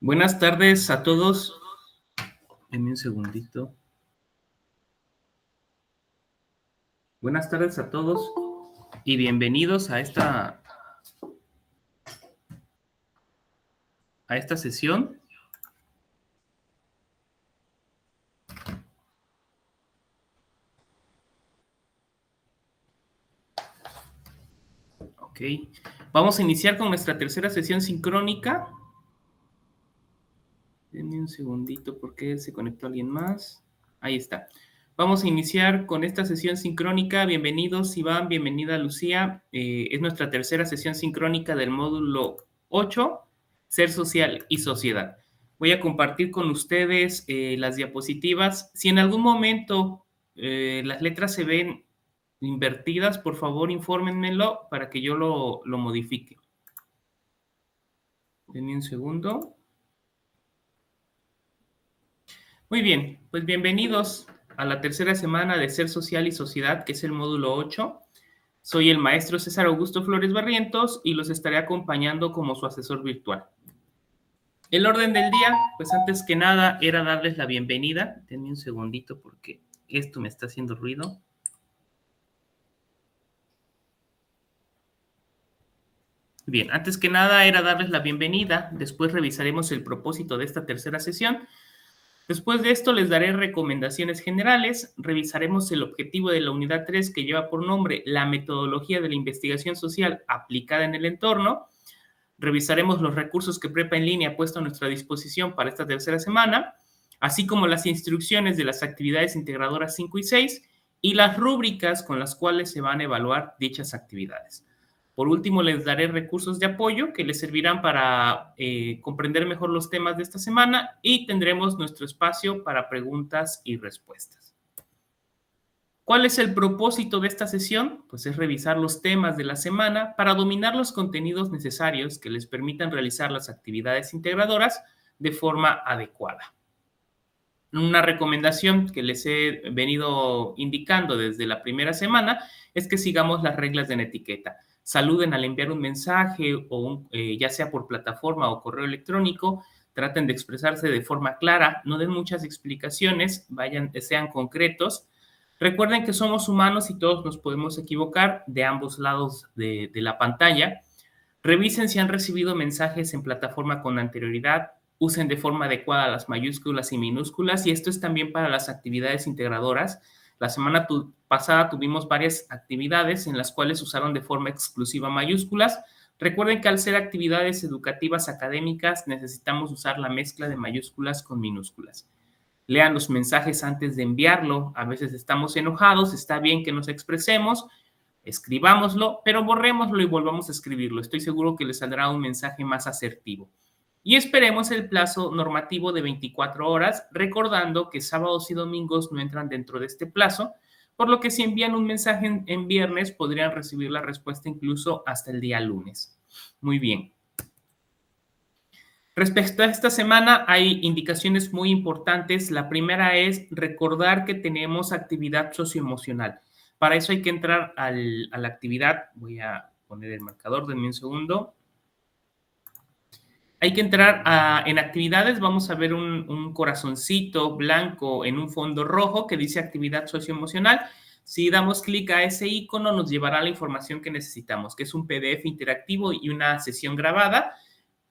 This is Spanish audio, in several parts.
Buenas tardes a todos. Denme un segundito. Buenas tardes a todos y bienvenidos a esta sesión. Ok. Vamos a iniciar con nuestra tercera sesión sincrónica. Denme un segundito porque se conectó alguien más. Ahí está. Vamos a iniciar con esta sesión sincrónica. Bienvenidos, Iván. Bienvenida, Lucía. Es nuestra tercera sesión sincrónica del módulo 8, Ser Social y Sociedad. Voy a compartir con ustedes las diapositivas. Si en algún momento las letras se ven invertidas, por favor, infórmenmelo para que yo lo modifique. Denme un segundo. Muy bien, pues bienvenidos a la tercera semana de Ser Social y Sociedad, que es el módulo 8. Soy el maestro César Augusto Flores Barrientos y los estaré acompañando como su asesor virtual. El orden del día, pues antes que nada, era darles la bienvenida. Denme un segundito porque esto me está haciendo ruido. Bien, antes que nada era darles la bienvenida. Después revisaremos el propósito de esta tercera sesión. Después de esto les daré recomendaciones generales, revisaremos el objetivo de la unidad 3 que lleva por nombre la metodología de la investigación social aplicada en el entorno, revisaremos los recursos que Prepa en línea ha puesto a nuestra disposición para esta tercera semana, así como las instrucciones de las actividades integradoras 5 y 6 y las rúbricas con las cuales se van a evaluar dichas actividades. Por último, les daré recursos de apoyo que les servirán para comprender mejor los temas de esta semana y tendremos nuestro espacio para preguntas y respuestas. ¿Cuál es el propósito de esta sesión? Pues es revisar los temas de la semana para dominar los contenidos necesarios que les permitan realizar las actividades integradoras de forma adecuada. Una recomendación que les he venido indicando desde la primera semana es que sigamos las reglas de la etiqueta. Saluden al enviar un mensaje o ya sea por plataforma o correo electrónico, traten de expresarse de forma clara, no den muchas explicaciones, sean concretos. Recuerden que somos humanos y todos nos podemos equivocar de ambos lados de la pantalla. Revisen si han recibido mensajes en plataforma con anterioridad, usen de forma adecuada las mayúsculas y minúsculas y esto es también para las actividades integradoras. La semana pasada tuvimos varias actividades en las cuales usaron de forma exclusiva mayúsculas. Recuerden que al ser actividades educativas académicas necesitamos usar la mezcla de mayúsculas con minúsculas. Lean los mensajes antes de enviarlo. A veces estamos enojados, está bien que nos expresemos, escribámoslo, pero borrémoslo y volvamos a escribirlo. Estoy seguro que les saldrá un mensaje más asertivo. Y esperemos el plazo normativo de 24 horas, recordando que sábados y domingos no entran dentro de este plazo, por lo que si envían un mensaje en viernes podrían recibir la respuesta incluso hasta el día lunes. Muy bien. Respecto a esta semana hay indicaciones muy importantes. La primera es recordar que tenemos actividad socioemocional. Para eso hay que entrar a la actividad. Voy a poner el marcador, denme un segundo. Hay que entrar en actividades, vamos a ver un corazoncito blanco en un fondo rojo que dice actividad socioemocional. Si damos clic a ese icono nos llevará la información que necesitamos, que es un PDF interactivo y una sesión grabada.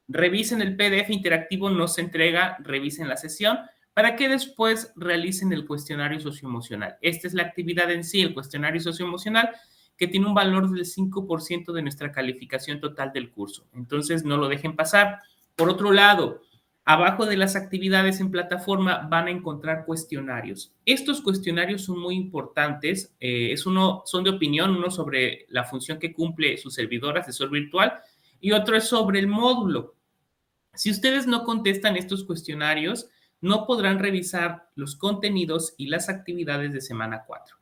Revisen el PDF interactivo, no se entrega, revisen la sesión para que después realicen el cuestionario socioemocional. Esta es la actividad en sí, el cuestionario socioemocional, que tiene un valor del 5% de nuestra calificación total del curso. Entonces, no lo dejen pasar. Por otro lado, abajo de las actividades en plataforma van a encontrar cuestionarios. Estos cuestionarios son muy importantes. Son de opinión, uno sobre la función que cumple su servidor, asesor virtual, y otro es sobre el módulo. Si ustedes no contestan estos cuestionarios, no podrán revisar los contenidos y las actividades de semana 4.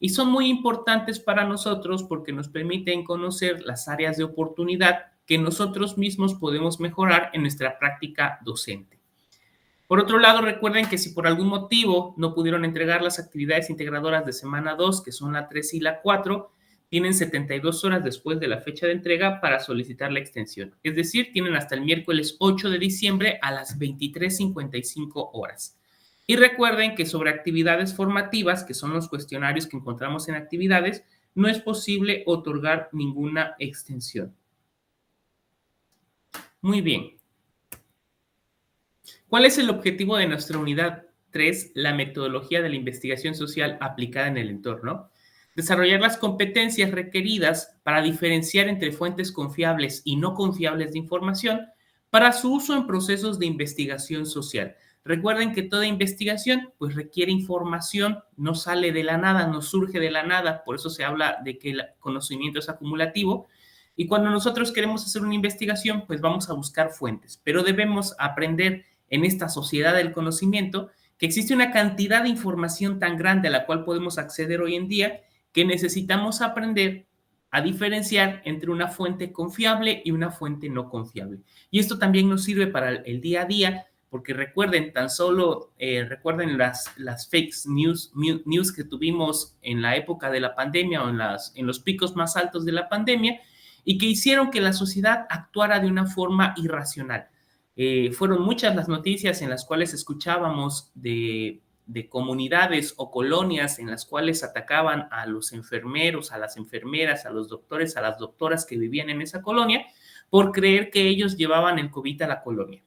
Y son muy importantes para nosotros porque nos permiten conocer las áreas de oportunidad que nosotros mismos podemos mejorar en nuestra práctica docente. Por otro lado, recuerden que si por algún motivo no pudieron entregar las actividades integradoras de semana 2, que son la 3 y la 4, Tienen 72 horas después de la fecha de entrega para solicitar la extensión. Es decir, tienen hasta el miércoles 8 de diciembre a las 23:55 horas. Y recuerden que sobre actividades formativas, que son los cuestionarios que encontramos en actividades, no es posible otorgar ninguna extensión. Muy bien. ¿Cuál es el objetivo de nuestra unidad 3? La metodología de la investigación social aplicada en el entorno. Desarrollar las competencias requeridas para diferenciar entre fuentes confiables y no confiables de información para su uso en procesos de investigación social. Recuerden que toda investigación pues requiere información, no sale de la nada, no surge de la nada, por eso se habla de que el conocimiento es acumulativo. Y cuando nosotros queremos hacer una investigación, pues vamos a buscar fuentes, pero debemos aprender en esta sociedad del conocimiento que existe una cantidad de información tan grande a la cual podemos acceder hoy en día que necesitamos aprender a diferenciar entre una fuente confiable y una fuente no confiable. Y esto también nos sirve para el día a día, porque recuerden, tan solo recuerden las fake news que tuvimos en la época de la pandemia o en los picos más altos de la pandemia y que hicieron que la sociedad actuara de una forma irracional. Fueron muchas las noticias en las cuales escuchábamos de comunidades o colonias en las cuales atacaban a los enfermeros, a las enfermeras, a los doctores, a las doctoras que vivían en esa colonia por creer que ellos llevaban el COVID a la colonia.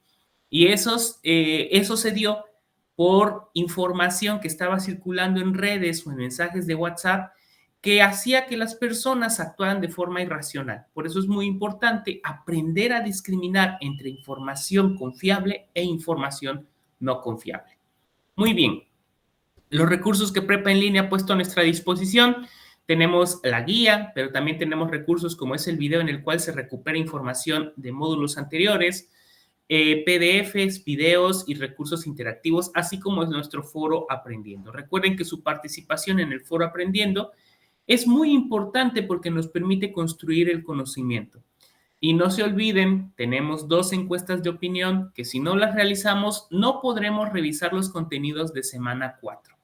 Y eso se dio por información que estaba circulando en redes o en mensajes de WhatsApp que hacía que las personas actuaran de forma irracional. Por eso es muy importante aprender a discriminar entre información confiable e información no confiable. Muy bien, los recursos que Prepa en línea ha puesto a nuestra disposición, tenemos la guía, pero también tenemos recursos como es el video en el cual se recupera información de módulos anteriores, PDFs, videos y recursos interactivos, así como es nuestro foro Aprendiendo. Recuerden que su participación en el foro Aprendiendo es muy importante porque nos permite construir el conocimiento. Y no se olviden, tenemos 2 encuestas de opinión que si no las realizamos, no podremos revisar los contenidos de semana 4.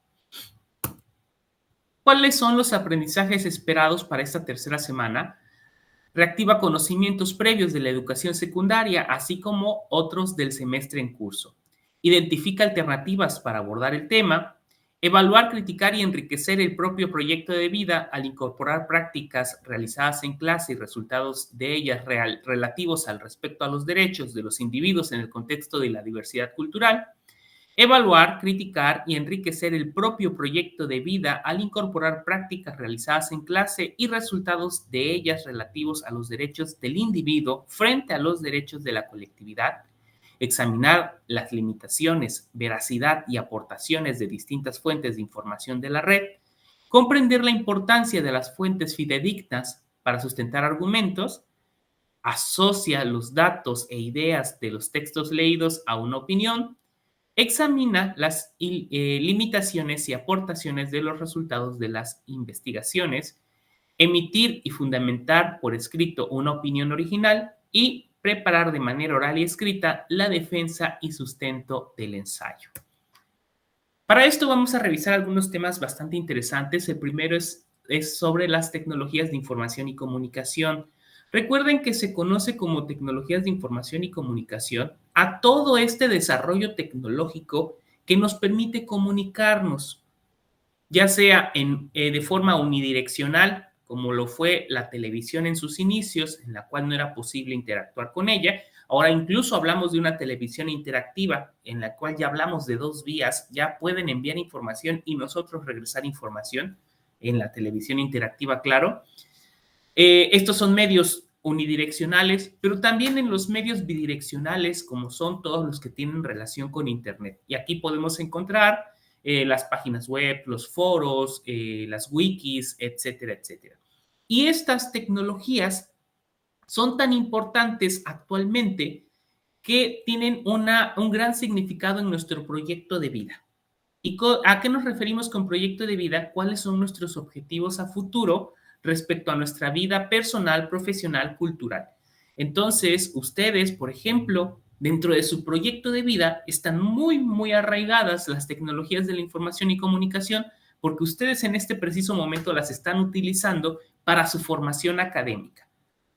¿Cuáles son los aprendizajes esperados para esta tercera semana? Reactiva conocimientos previos de la educación secundaria, así como otros del semestre en curso. Identifica alternativas para abordar el tema. Evaluar, criticar y enriquecer el propio proyecto de vida al incorporar prácticas realizadas en clase y resultados de ellas relativos al respecto a los derechos de los individuos en el contexto de la diversidad cultural. Evaluar, criticar y enriquecer el propio proyecto de vida al incorporar prácticas realizadas en clase y resultados de ellas relativos a los derechos del individuo frente a los derechos de la colectividad. Examinar las limitaciones, veracidad y aportaciones de distintas fuentes de información de la red. Comprender la importancia de las fuentes fidedignas para sustentar argumentos. Asocia los datos e ideas de los textos leídos a una opinión. Examina las limitaciones y aportaciones de los resultados de las investigaciones, emitir y fundamentar por escrito una opinión original y preparar de manera oral y escrita la defensa y sustento del ensayo. Para esto vamos a revisar algunos temas bastante interesantes. El primero es sobre las tecnologías de información y comunicación. Recuerden que se conoce como tecnologías de información y comunicación a todo este desarrollo tecnológico que nos permite comunicarnos, ya sea de forma unidireccional, como lo fue la televisión en sus inicios, en la cual no era posible interactuar con ella. Ahora incluso hablamos de una televisión interactiva, en la cual ya hablamos de 2 vías, ya pueden enviar información y nosotros regresar información en la televisión interactiva, claro. Estos son medios unidireccionales, pero también en los medios bidireccionales, como son todos los que tienen relación con Internet. Y aquí podemos encontrar las páginas web, los foros, las wikis, etcétera, etcétera. Y estas tecnologías son tan importantes actualmente que tienen un gran significado en nuestro proyecto de vida. ¿Y a qué nos referimos con proyecto de vida? ¿Cuáles son nuestros objetivos a futuro respecto a nuestra vida personal, profesional, cultural? Entonces, ustedes, por ejemplo, dentro de su proyecto de vida están muy, muy arraigadas las tecnologías de la información y comunicación porque ustedes en este preciso momento las están utilizando para su formación académica.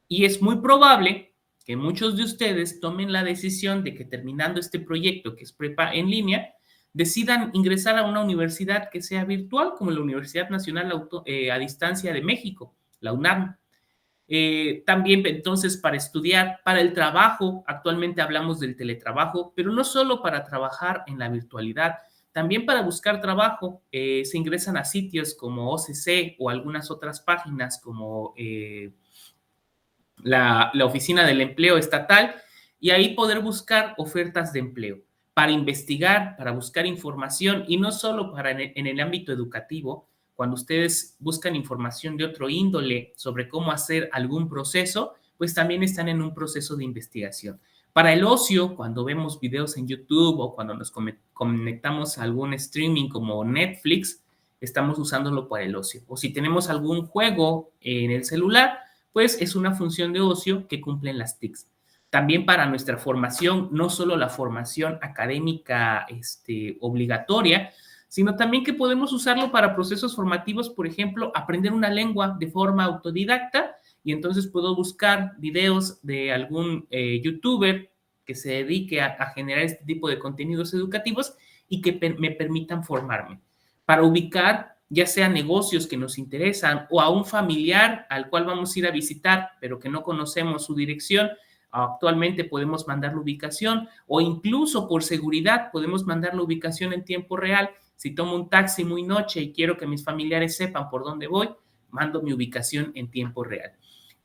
Y es muy probable que muchos de ustedes tomen la decisión de que terminando este proyecto, que es prepa en línea, decidan ingresar a una universidad que sea virtual, como la Universidad Nacional a Distancia de México, la UNAM. También entonces para estudiar, para el trabajo, actualmente hablamos del teletrabajo, pero no solo para trabajar en la virtualidad, también para buscar trabajo se ingresan a sitios como OCC o algunas otras páginas como la Oficina del Empleo Estatal y ahí poder buscar ofertas de empleo, para investigar, para buscar información y no solo para en el ámbito educativo. Cuando ustedes buscan información de otro índole sobre cómo hacer algún proceso, pues también están en un proceso de investigación. Para el ocio, cuando vemos videos en YouTube o cuando nos conectamos a algún streaming como Netflix, estamos usándolo para el ocio. O si tenemos algún juego en el celular, pues es una función de ocio que cumplen las TICs. También para nuestra formación, no solo la formación académica obligatoria, sino también que podemos usarlo para procesos formativos, por ejemplo, aprender una lengua de forma autodidacta y entonces puedo buscar videos de algún youtuber que se dedique a generar este tipo de contenidos educativos y que me permitan formarme. Para ubicar ya sea negocios que nos interesan o a un familiar al cual vamos a ir a visitar, pero que no conocemos su dirección, actualmente podemos mandar la ubicación o incluso por seguridad podemos mandar la ubicación en tiempo real. Si tomo un taxi muy noche y quiero que mis familiares sepan por dónde voy, mando mi ubicación en tiempo real.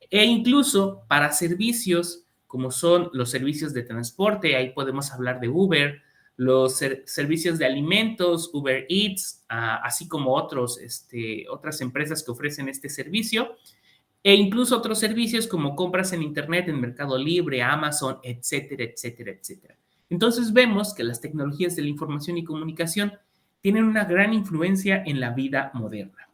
E incluso para servicios como son los servicios de transporte, ahí podemos hablar de Uber, los servicios de alimentos, Uber Eats, así como otras empresas que ofrecen este servicio, e incluso otros servicios como compras en Internet, en Mercado Libre, Amazon, etcétera, etcétera, etcétera. Entonces vemos que las tecnologías de la información y comunicación tienen una gran influencia en la vida moderna.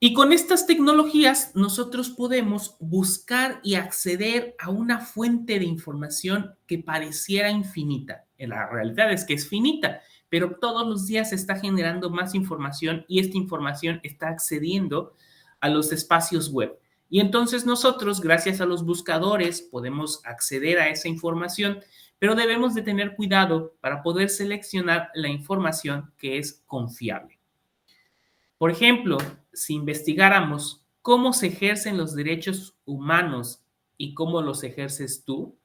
Y con estas tecnologías nosotros podemos buscar y acceder a una fuente de información que pareciera infinita. En la realidad es que es finita, pero todos los días se está generando más información y esta información está accediendo a los espacios web. Y entonces nosotros, gracias a los buscadores, podemos acceder a esa información, pero debemos de tener cuidado para poder seleccionar la información que es confiable. Por ejemplo, si investigáramos cómo se ejercen los derechos humanos y cómo los ejerces tú,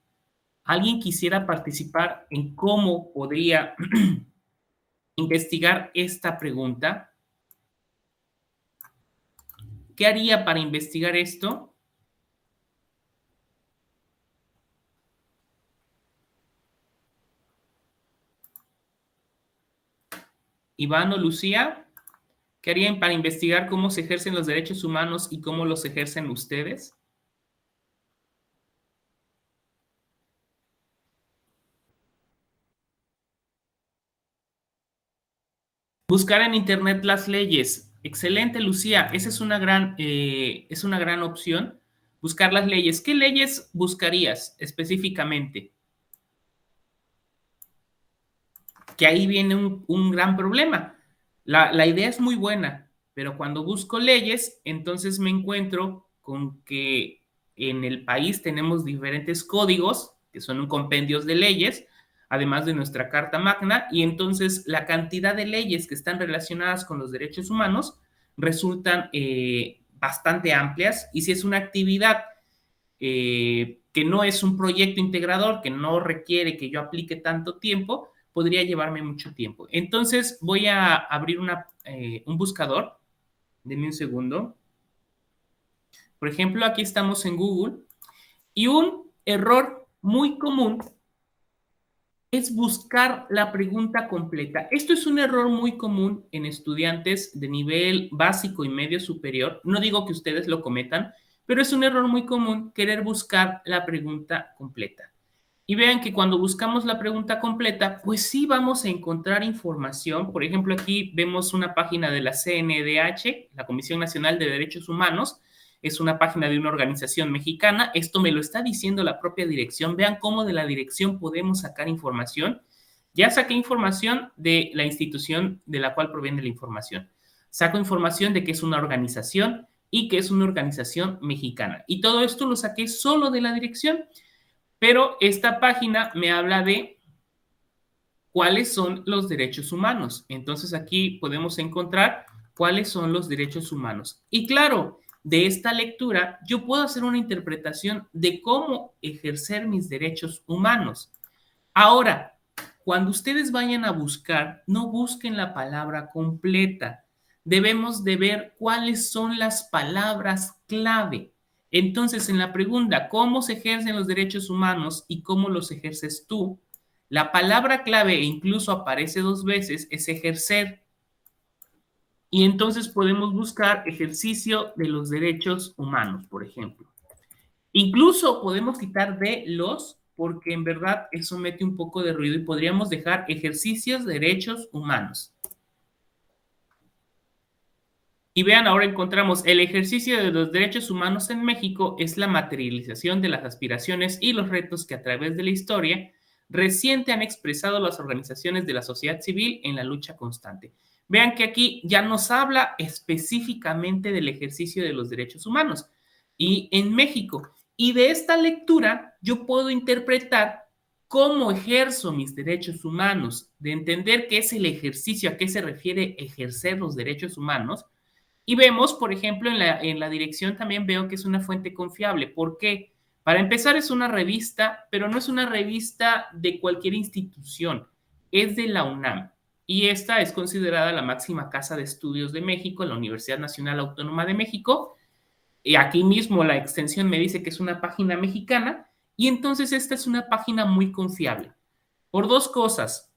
¿alguien quisiera participar en cómo podría investigar esta pregunta? ¿Qué haría para investigar esto? Iván o Lucía, ¿qué harían para investigar cómo se ejercen los derechos humanos y cómo los ejercen ustedes? Buscar en Internet las leyes. Excelente, Lucía. Esa es una gran opción. Buscar las leyes. ¿Qué leyes buscarías específicamente? Que ahí viene un gran problema. La idea es muy buena, pero cuando busco leyes, entonces me encuentro con que en el país tenemos diferentes códigos, que son un compendio de leyes, además de nuestra Carta Magna, y entonces la cantidad de leyes que están relacionadas con los derechos humanos resultan bastante amplias, y si es una actividad que no es un proyecto integrador, que no requiere que yo aplique tanto tiempo, podría llevarme mucho tiempo. Entonces voy a abrir un buscador. Denme un segundo. Por ejemplo, aquí estamos en Google y un error muy común es buscar la pregunta completa. Esto es un error muy común en estudiantes de nivel básico y medio superior. No digo que ustedes lo cometan, pero es un error muy común querer buscar la pregunta completa. Y vean que cuando buscamos la pregunta completa, pues sí vamos a encontrar información. Por ejemplo, aquí vemos una página de la CNDH, la Comisión Nacional de Derechos Humanos. Es una página de una organización mexicana. Esto me lo está diciendo la propia dirección. Vean cómo de la dirección podemos sacar información. Ya saqué información de la institución de la cual proviene la información. Saco información de que es una organización y que es una organización mexicana. Y todo esto lo saqué solo de la dirección, pero esta página me habla de cuáles son los derechos humanos. Entonces aquí podemos encontrar cuáles son los derechos humanos. Y claro, de esta lectura yo puedo hacer una interpretación de cómo ejercer mis derechos humanos. Ahora, cuando ustedes vayan a buscar, no busquen la palabra completa. Debemos de ver cuáles son las palabras clave. Entonces, en la pregunta, ¿cómo se ejercen los derechos humanos y cómo los ejerces tú? La palabra clave, e incluso aparece 2 veces, es ejercer. Y entonces podemos buscar ejercicio de los derechos humanos, por ejemplo. Incluso podemos quitar de los, porque en verdad eso mete un poco de ruido y podríamos dejar ejercicios de derechos humanos. Y vean, ahora encontramos el ejercicio de los derechos humanos en México es la materialización de las aspiraciones y los retos que a través de la historia reciente han expresado las organizaciones de la sociedad civil en la lucha constante. Vean que aquí ya nos habla específicamente del ejercicio de los derechos humanos y en México. Y de esta lectura yo puedo interpretar cómo ejerzo mis derechos humanos, de entender qué es el ejercicio, a qué se refiere ejercer los derechos humanos. Y vemos, por ejemplo, en la dirección también veo que es una fuente confiable. ¿Por qué? Para empezar, es una revista, pero no es una revista de cualquier institución, es de la UNAM. Y esta es considerada la máxima casa de estudios de México, la Universidad Nacional Autónoma de México. Y aquí mismo la extensión me dice que es una página mexicana, y entonces esta es una página muy confiable. Por 2 cosas.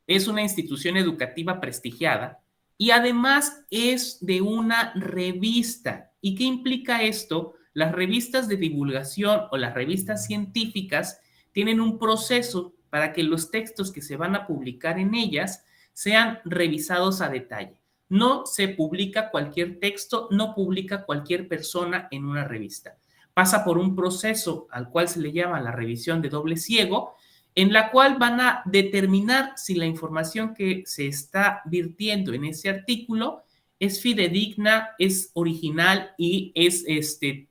Es una institución educativa prestigiada y además es de una revista. ¿Y qué implica esto? Las revistas de divulgación o las revistas científicas tienen un proceso para que los textos que se van a publicar en ellas sean revisados a detalle. No se publica cualquier texto, no publica cualquier persona en una revista. Pasa por un proceso al cual se le llama la revisión de doble ciego, en la cual van a determinar si la información que se está virtiendo en ese artículo es fidedigna, es original y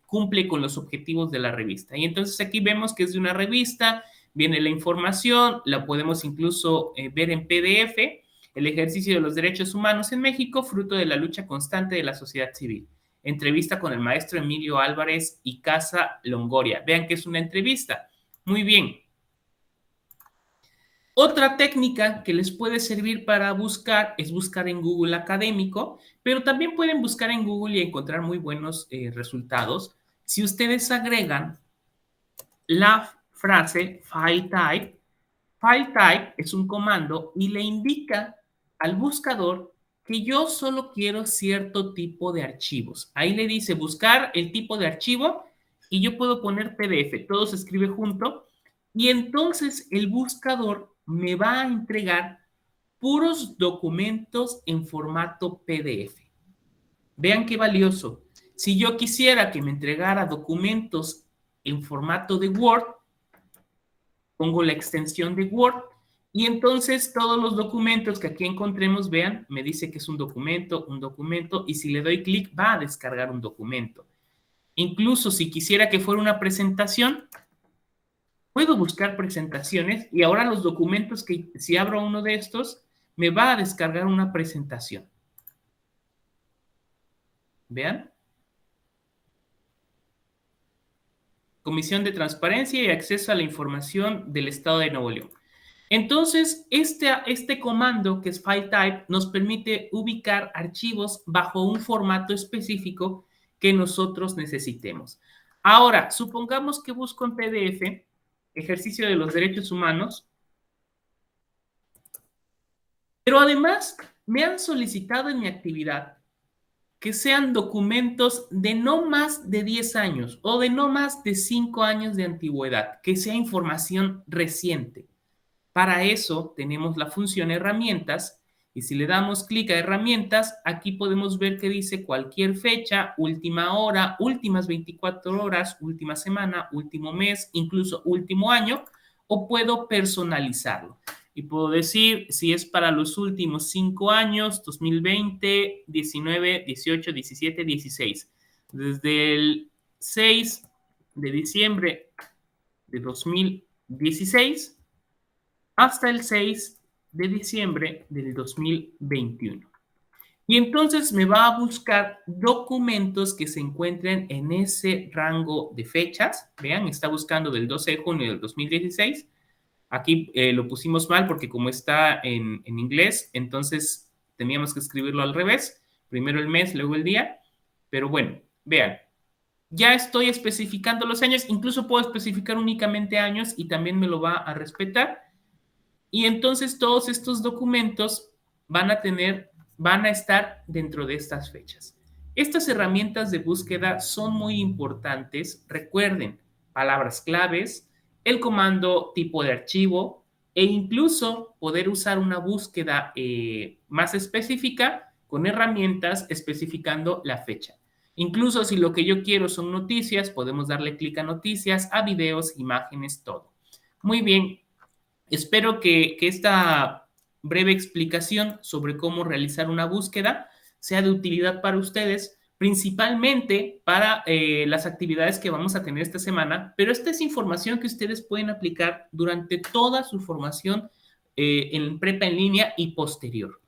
cumple con los objetivos de la revista. Y entonces aquí vemos que es de una revista, viene la información, la podemos incluso ver en PDF, el ejercicio de los derechos humanos en México, fruto de la lucha constante de la sociedad civil. Entrevista con el maestro Emilio Álvarez y Casa Longoria. Vean que es una entrevista. Muy bien. Otra técnica que les puede servir para buscar es buscar en Google académico, pero también pueden buscar en Google y encontrar muy buenos resultados. Si ustedes agregan la frase file type es un comando y le indica al buscador que yo solo quiero cierto tipo de archivos. Ahí le dice buscar el tipo de archivo y yo puedo poner PDF, todo se escribe junto y entonces el buscador me va a entregar puros documentos en formato PDF. Vean qué valioso. Si yo quisiera que me entregara documentos en formato de Word, pongo la extensión de Word y entonces todos los documentos que aquí encontremos, vean, me dice que es un documento, y si le doy clic va a descargar un documento. Incluso si quisiera que fuera una presentación, puedo buscar presentaciones y ahora los documentos que si abro uno de estos, me va a descargar una presentación. Vean. Comisión de Transparencia y Acceso a la Información del Estado de Nuevo León. Entonces, este comando, que es file type, nos permite ubicar archivos bajo un formato específico que nosotros necesitemos. Ahora, supongamos que busco en PDF, ejercicio de los derechos humanos, pero además me han solicitado en mi actividad que sean documentos de no más de 10 años o de no más de 5 años de antigüedad, que sea información reciente. Para eso tenemos la función herramientas y si le damos clic a herramientas, aquí podemos ver que dice cualquier fecha, última hora, últimas 24 horas, última semana, último mes, incluso último año, o puedo personalizarlo. y puedo decir si es para los últimos 5 años, 2020, 19, 18, 17, 16. Desde el 6 de diciembre de 2016 hasta el 6 de diciembre del 2021. Y entonces me va a buscar documentos que se encuentren en ese rango de fechas. Vean, está buscando del 12 de junio del 2016. Aquí lo pusimos mal porque como está en inglés, entonces teníamos que escribirlo al revés. Primero el mes, luego el día. Pero bueno, vean, ya estoy especificando los años. Incluso puedo especificar únicamente años y también me lo va a respetar. Y entonces todos estos documentos van a estar dentro de estas fechas. Estas herramientas de búsqueda son muy importantes. Recuerden, palabras claves, el comando tipo de archivo e incluso poder usar una búsqueda más específica con herramientas especificando la fecha. Incluso si lo que yo quiero son noticias, podemos darle clic a noticias, a videos, imágenes, todo. Muy bien, espero que esta breve explicación sobre cómo realizar una búsqueda sea de utilidad para ustedes, principalmente para las actividades que vamos a tener esta semana, pero esta es información que ustedes pueden aplicar durante toda su formación en prepa en línea y posterior.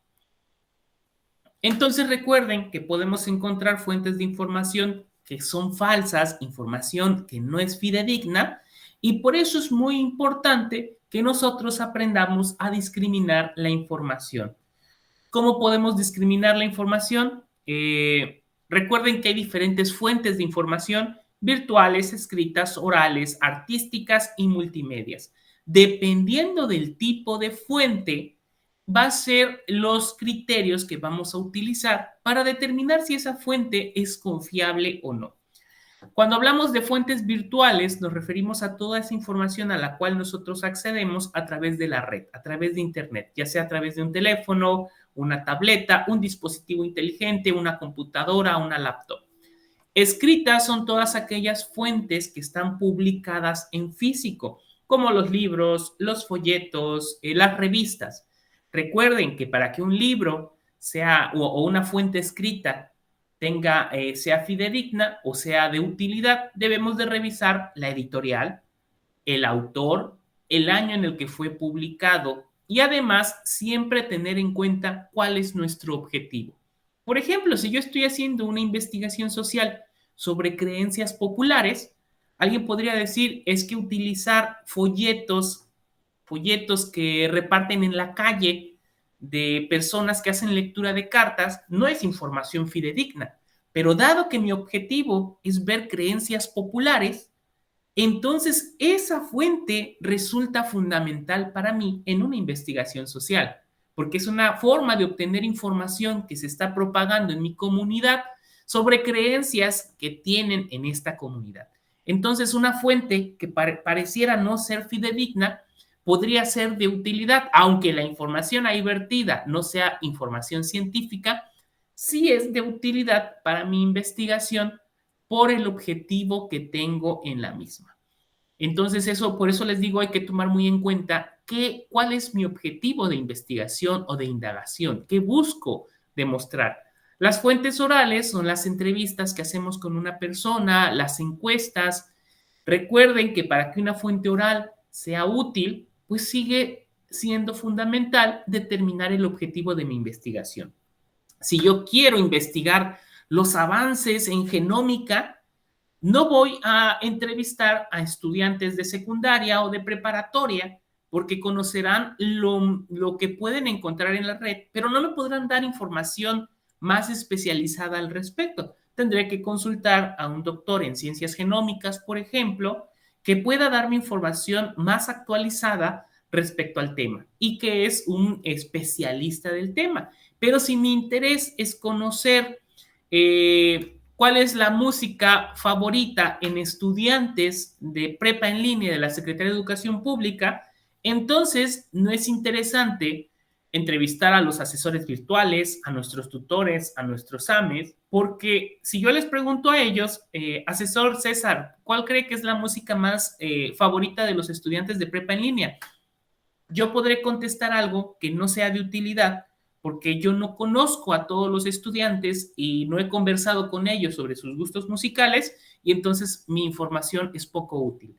Entonces recuerden que podemos encontrar fuentes de información que son falsas, información que no es fidedigna, y por eso es muy importante que nosotros aprendamos a discriminar la información. ¿Cómo podemos discriminar la información? Recuerden que hay diferentes fuentes de información: virtuales, escritas, orales, artísticas y multimedias. Dependiendo del tipo de fuente, va a ser los criterios que vamos a utilizar para determinar si esa fuente es confiable o no. Cuando hablamos de fuentes virtuales, nos referimos a toda esa información a la cual nosotros accedemos a través de la red, a través de Internet, ya sea a través de un teléfono, una tableta, un dispositivo inteligente, una computadora, una laptop. Escritas son todas aquellas fuentes que están publicadas en físico, como los libros, los folletos, las revistas. Recuerden que para que un libro sea o una fuente escrita sea fidedigna o sea de utilidad, debemos de revisar la editorial, el autor, el año en el que fue publicado y además siempre tener en cuenta cuál es nuestro objetivo. Por ejemplo, si yo estoy haciendo una investigación social sobre creencias populares, alguien podría decir, es que utilizar folletos que reparten en la calle de personas que hacen lectura de cartas no es información fidedigna. Pero dado que mi objetivo es ver creencias populares, entonces esa fuente resulta fundamental para mí en una investigación social, porque es una forma de obtener información que se está propagando en mi comunidad sobre creencias que tienen en esta comunidad. Entonces, una fuente que pareciera no ser fidedigna podría ser de utilidad, aunque la información ahí vertida no sea información científica, sí es de utilidad para mi investigación por el objetivo que tengo en la misma. Entonces, por eso les digo, hay que tomar muy en cuenta cuál es mi objetivo de investigación o de indagación, qué busco demostrar. Las fuentes orales son las entrevistas que hacemos con una persona, las encuestas. Recuerden que para que una fuente oral sea útil, pues sigue siendo fundamental determinar el objetivo de mi investigación. Si yo quiero investigar los avances en genómica, no voy a entrevistar a estudiantes de secundaria o de preparatoria porque conocerán lo que pueden encontrar en la red, pero no me podrán dar información más especializada al respecto. Tendré que consultar a un doctor en ciencias genómicas, por ejemplo, que pueda darme información más actualizada respecto al tema y que es un especialista del tema. Pero si mi interés es conocer cuál es la música favorita en estudiantes de prepa en línea de la Secretaría de Educación Pública, entonces no es interesante entrevistar a los asesores virtuales, a nuestros tutores, a nuestros AMES, porque si yo les pregunto a ellos, asesor César, ¿cuál cree que es la música más favorita de los estudiantes de prepa en línea? yo podré contestar algo que no sea de utilidad porque yo no conozco a todos los estudiantes y no he conversado con ellos sobre sus gustos musicales y entonces mi información es poco útil.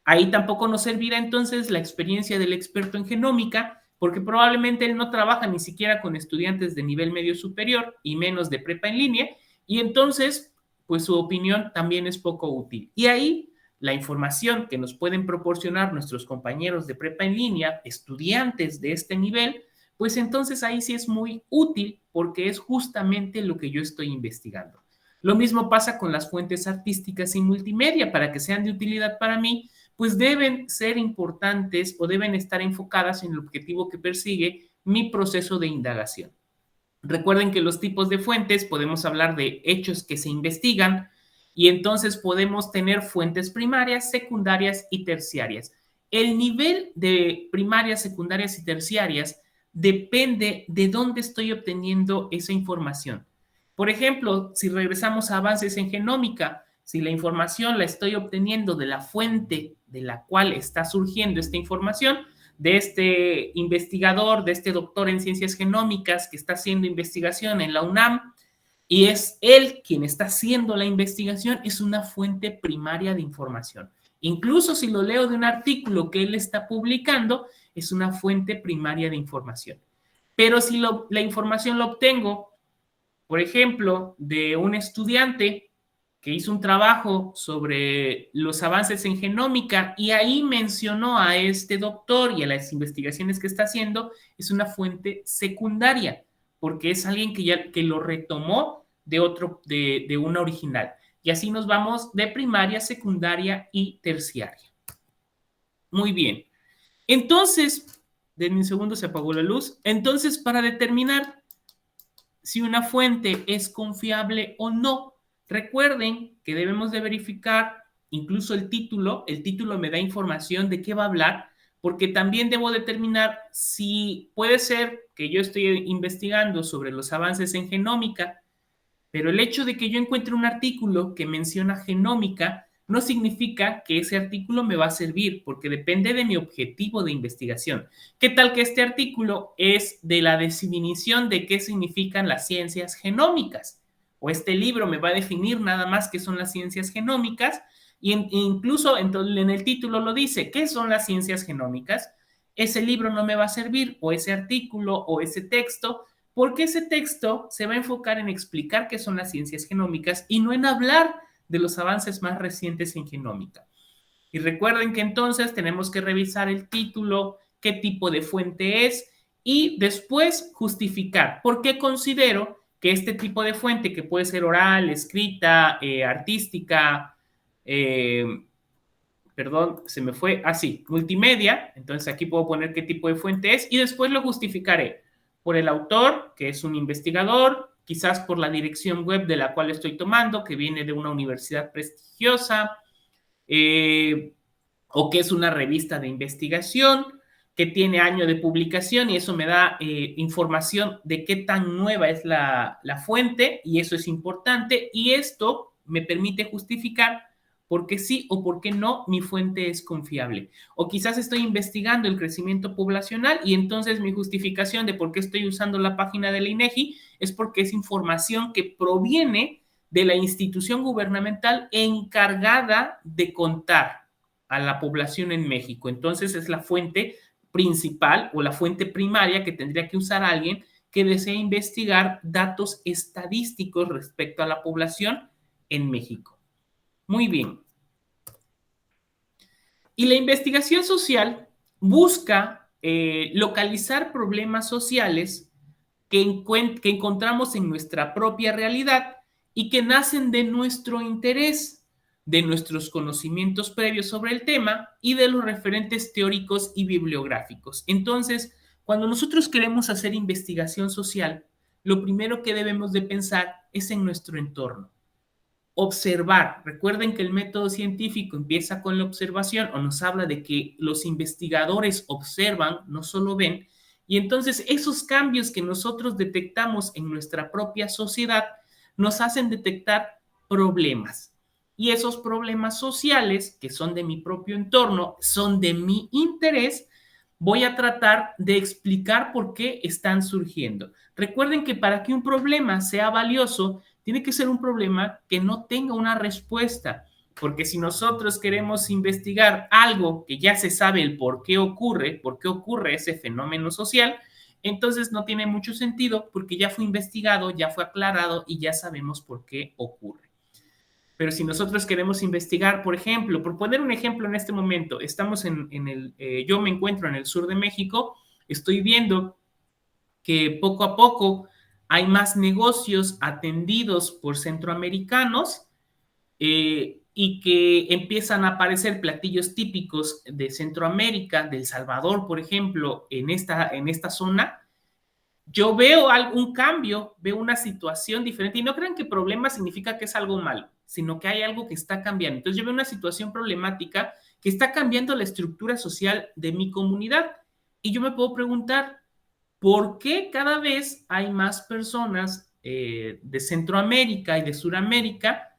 Ahí tampoco nos servirá entonces la experiencia del experto en genómica, porque probablemente él no trabaja ni siquiera con estudiantes de nivel medio superior y menos de prepa en línea, y entonces, pues su opinión también es poco útil. Y ahí la información que nos pueden proporcionar nuestros compañeros de prepa en línea, estudiantes de este nivel, pues entonces ahí sí es muy útil porque es justamente lo que yo estoy investigando. Lo mismo pasa con las fuentes artísticas y multimedia. Para que sean de utilidad para mí, pues deben ser importantes o deben estar enfocadas en el objetivo que persigue mi proceso de indagación. Recuerden que los tipos de fuentes podemos hablar de hechos que se investigan y entonces podemos tener fuentes primarias, secundarias y terciarias. El nivel de primarias, secundarias y terciarias depende de dónde estoy obteniendo esa información. Por ejemplo, si regresamos a avances en genómica, si la información la estoy obteniendo de la fuente de la cual está surgiendo esta información, de este investigador, de este doctor en ciencias genómicas que está haciendo investigación en la UNAM, y es él quien está haciendo la investigación, es una fuente primaria de información. Incluso si lo leo de un artículo que él está publicando, es una fuente primaria de información. Pero si la información la obtengo, por ejemplo, de un estudiante que hizo un trabajo sobre los avances en genómica y ahí mencionó a este doctor y a las investigaciones que está haciendo, es una fuente secundaria, porque es alguien que lo retomó de una original. Y así nos vamos de primaria, secundaria y terciaria. Muy bien. Entonces, denme un segundo, se apagó la luz. Entonces, para determinar si una fuente es confiable o no, recuerden que debemos de verificar incluso el título. El título me da información de qué va a hablar, porque también debo determinar si puede ser que yo estoy investigando sobre los avances en genómica, pero el hecho de que yo encuentre un artículo que menciona genómica no significa que ese artículo me va a servir, porque depende de mi objetivo de investigación. ¿Qué tal que este artículo es de la definición de qué significan las ciencias genómicas? O este libro me va a definir nada más qué son las ciencias genómicas, y incluso en el título lo dice, ¿qué son las ciencias genómicas? Ese libro no me va a servir, o ese artículo, o ese texto, porque ese texto se va a enfocar en explicar qué son las ciencias genómicas y no en hablar de los avances más recientes en genómica. Y recuerden que entonces tenemos que revisar el título, qué tipo de fuente es y después justificar por qué considero que este tipo de fuente, que puede ser oral, escrita, artística, eh, perdón, se me fue, así, multimedia, entonces aquí puedo poner qué tipo de fuente es y después lo justificaré por el autor, que es un investigador, quizás por la dirección web de la cual estoy tomando, que viene de una universidad prestigiosa, eh, o que es una revista de investigación, que tiene año de publicación y eso me da información de qué tan nueva es la fuente y eso es importante y esto me permite justificar por qué sí o por qué no mi fuente es confiable. O quizás estoy investigando el crecimiento poblacional y entonces mi justificación de por qué estoy usando la página del INEGI es porque es información que proviene de la institución gubernamental encargada de contar a la población en México. Entonces es la fuente principal o la fuente primaria que tendría que usar alguien que desee investigar datos estadísticos respecto a la población en México. Muy bien. Y la investigación social busca localizar problemas sociales que encontramos en nuestra propia realidad y que nacen de nuestro interés, de nuestros conocimientos previos sobre el tema y de los referentes teóricos y bibliográficos. Entonces, cuando nosotros queremos hacer investigación social, lo primero que debemos de pensar es en nuestro entorno. Observar. Recuerden que el método científico empieza con la observación o nos habla de que los investigadores observan, no solo ven, y entonces esos cambios que nosotros detectamos en nuestra propia sociedad nos hacen detectar problemas. Y esos problemas sociales, que son de mi propio entorno, son de mi interés, voy a tratar de explicar por qué están surgiendo. Recuerden que para que un problema sea valioso, tiene que ser un problema que no tenga una respuesta, porque si nosotros queremos investigar algo que ya se sabe el por qué ocurre ese fenómeno social, entonces no tiene mucho sentido porque ya fue investigado, ya fue aclarado y ya sabemos por qué ocurre. Pero si nosotros queremos investigar, por ejemplo, por poner un ejemplo en este momento, yo me encuentro en el sur de México, estoy viendo que poco a poco hay más negocios atendidos por centroamericanos y que empiezan a aparecer platillos típicos de Centroamérica, de El Salvador, por ejemplo, en esta zona. Yo veo algún cambio, veo una situación diferente y no crean que problema significa que es algo malo, sino que hay algo que está cambiando. Entonces yo veo una situación problemática que está cambiando la estructura social de mi comunidad y yo me puedo preguntar, ¿por qué cada vez hay más personas de Centroamérica y de Sudamérica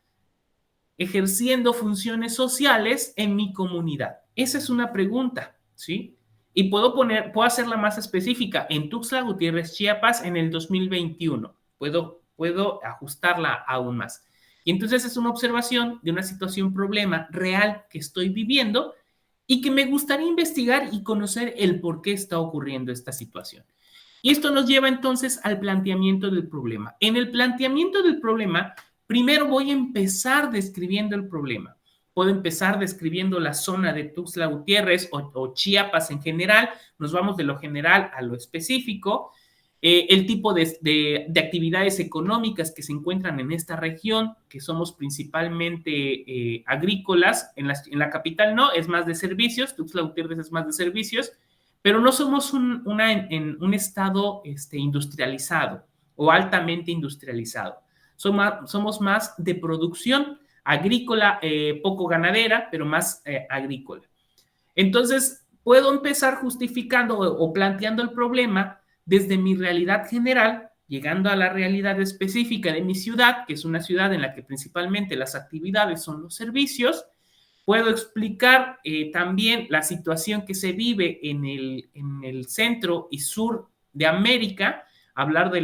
ejerciendo funciones sociales en mi comunidad? Esa es una pregunta, ¿sí? Y puedo hacerla más específica. En Tuxtla Gutiérrez, Chiapas, en el 2021. Puedo ajustarla aún más. Y entonces es una observación de una situación, problema real que estoy viviendo y que me gustaría investigar y conocer el por qué está ocurriendo esta situación. Y esto nos lleva entonces al planteamiento del problema. En el planteamiento del problema, primero voy a empezar describiendo el problema. Puedo empezar describiendo la zona de Tuxtla Gutiérrez o Chiapas en general. Nos vamos de lo general a lo específico. El tipo de actividades económicas que se encuentran en esta región, que somos principalmente agrícolas. En la capital no, es más de servicios. Tuxtla Gutiérrez es más de servicios. Pero no somos un estado industrializado o altamente industrializado. Somos más de producción agrícola, poco ganadera, pero más agrícola. Entonces, puedo empezar justificando o planteando el problema desde mi realidad general, llegando a la realidad específica de mi ciudad, que es una ciudad en la que principalmente las actividades son los servicios. Puedo explicar también la situación que se vive en el centro y sur de América, hablar de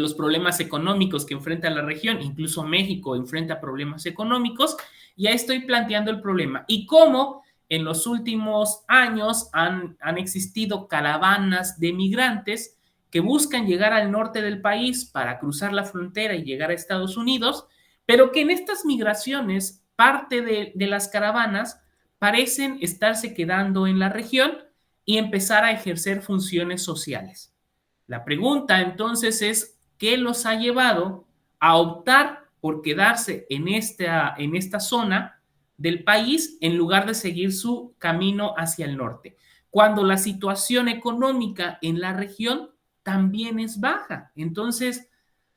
los problemas económicos que enfrenta la región, incluso México enfrenta problemas económicos, y ahí estoy planteando el problema. Y cómo en los últimos años han existido caravanas de migrantes que buscan llegar al norte del país para cruzar la frontera y llegar a Estados Unidos, pero que en estas migraciones, parte de las caravanas parecen estarse quedando en la región y empezar a ejercer funciones sociales. La pregunta entonces es, ¿qué los ha llevado a optar por quedarse en esta zona del país en lugar de seguir su camino hacia el norte? Cuando la situación económica en la región también es baja. Entonces,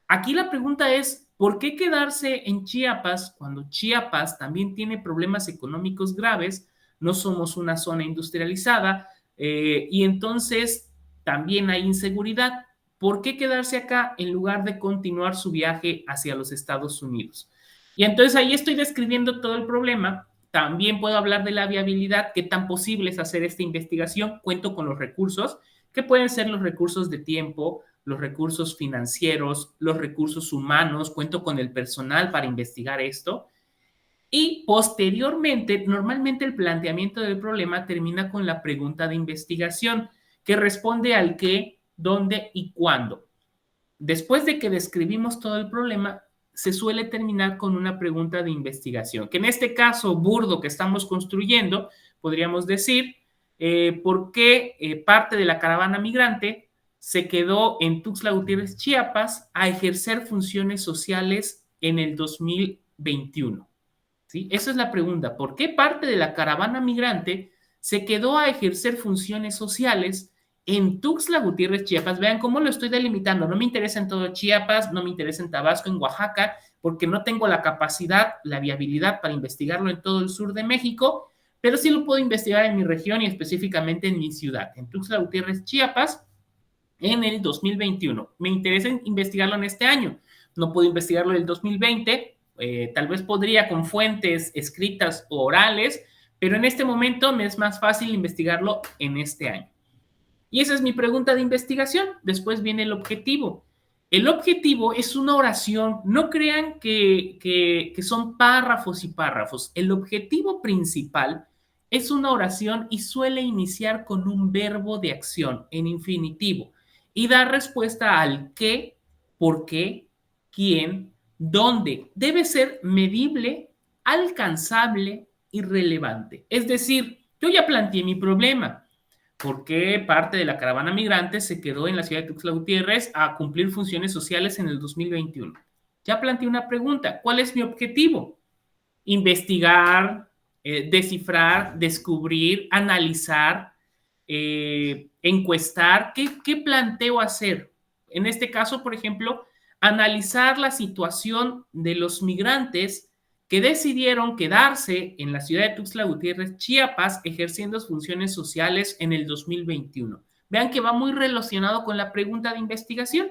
aquí la pregunta es, ¿por qué quedarse en Chiapas cuando Chiapas también tiene problemas económicos graves? No somos una zona industrializada y entonces también hay inseguridad. ¿Por qué quedarse acá en lugar de continuar su viaje hacia los Estados Unidos? Y entonces ahí estoy describiendo todo el problema. También puedo hablar de la viabilidad, qué tan posible es hacer esta investigación. Cuento con los recursos, que pueden ser los recursos de tiempo, los recursos financieros, los recursos humanos, cuento con el personal para investigar esto. Y posteriormente, normalmente el planteamiento del problema termina con la pregunta de investigación, que responde al qué, dónde y cuándo. Después de que describimos todo el problema, se suele terminar con una pregunta de investigación, que en este caso burdo que estamos construyendo, podríamos decir, ¿por qué parte de la caravana migrante se quedó en Tuxtla Gutiérrez, Chiapas, a ejercer funciones sociales en el 2021? ¿Sí? Esa es la pregunta. ¿Por qué parte de la caravana migrante se quedó a ejercer funciones sociales en Tuxtla Gutiérrez, Chiapas? Vean cómo lo estoy delimitando. No me interesa en todo Chiapas, no me interesa en Tabasco, en Oaxaca, porque no tengo la capacidad, la viabilidad para investigarlo en todo el sur de México, pero sí lo puedo investigar en mi región y específicamente en mi ciudad, en Tuxtla Gutiérrez, Chiapas, en el 2021. Me interesa investigarlo en este año. No puedo investigarlo en el 2020. Tal vez podría con fuentes escritas o orales, pero en este momento me es más fácil investigarlo en este año. Y esa es mi pregunta de investigación. Después viene el objetivo. El objetivo es una oración. No crean que son párrafos y párrafos. El objetivo principal es una oración y suele iniciar con un verbo de acción en infinitivo y dar respuesta al qué, por qué, quién, dónde. Debe ser medible, alcanzable y relevante. Es decir, yo ya planteé mi problema. ¿Por qué parte de la caravana migrante se quedó en la ciudad de Tuxtla Gutiérrez a cumplir funciones sociales en el 2021? Ya planteé una pregunta. ¿Cuál es mi objetivo? Investigar, descifrar, descubrir, analizar, encuestar. ¿Qué planteo hacer? En este caso, por ejemplo, analizar la situación de los migrantes que decidieron quedarse en la ciudad de Tuxtla Gutiérrez, Chiapas, ejerciendo funciones sociales en el 2021. Vean que va muy relacionado con la pregunta de investigación,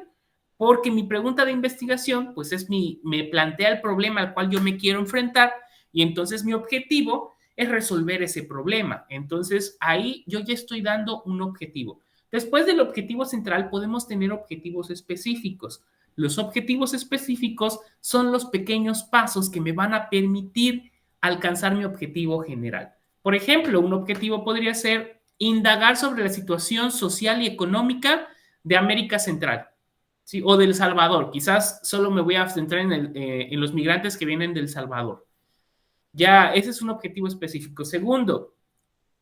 porque mi pregunta de investigación, pues me plantea el problema al cual yo me quiero enfrentar y entonces mi objetivo es resolver ese problema. Entonces ahí yo ya estoy dando un objetivo. Después del objetivo central podemos tener objetivos específicos. Los objetivos específicos son los pequeños pasos que me van a permitir alcanzar mi objetivo general. Por ejemplo, un objetivo podría ser indagar sobre la situación social y económica de América Central, ¿sí? O del Salvador. Quizás solo me voy a centrar en los migrantes que vienen del Salvador. Ya, ese es un objetivo específico. Segundo,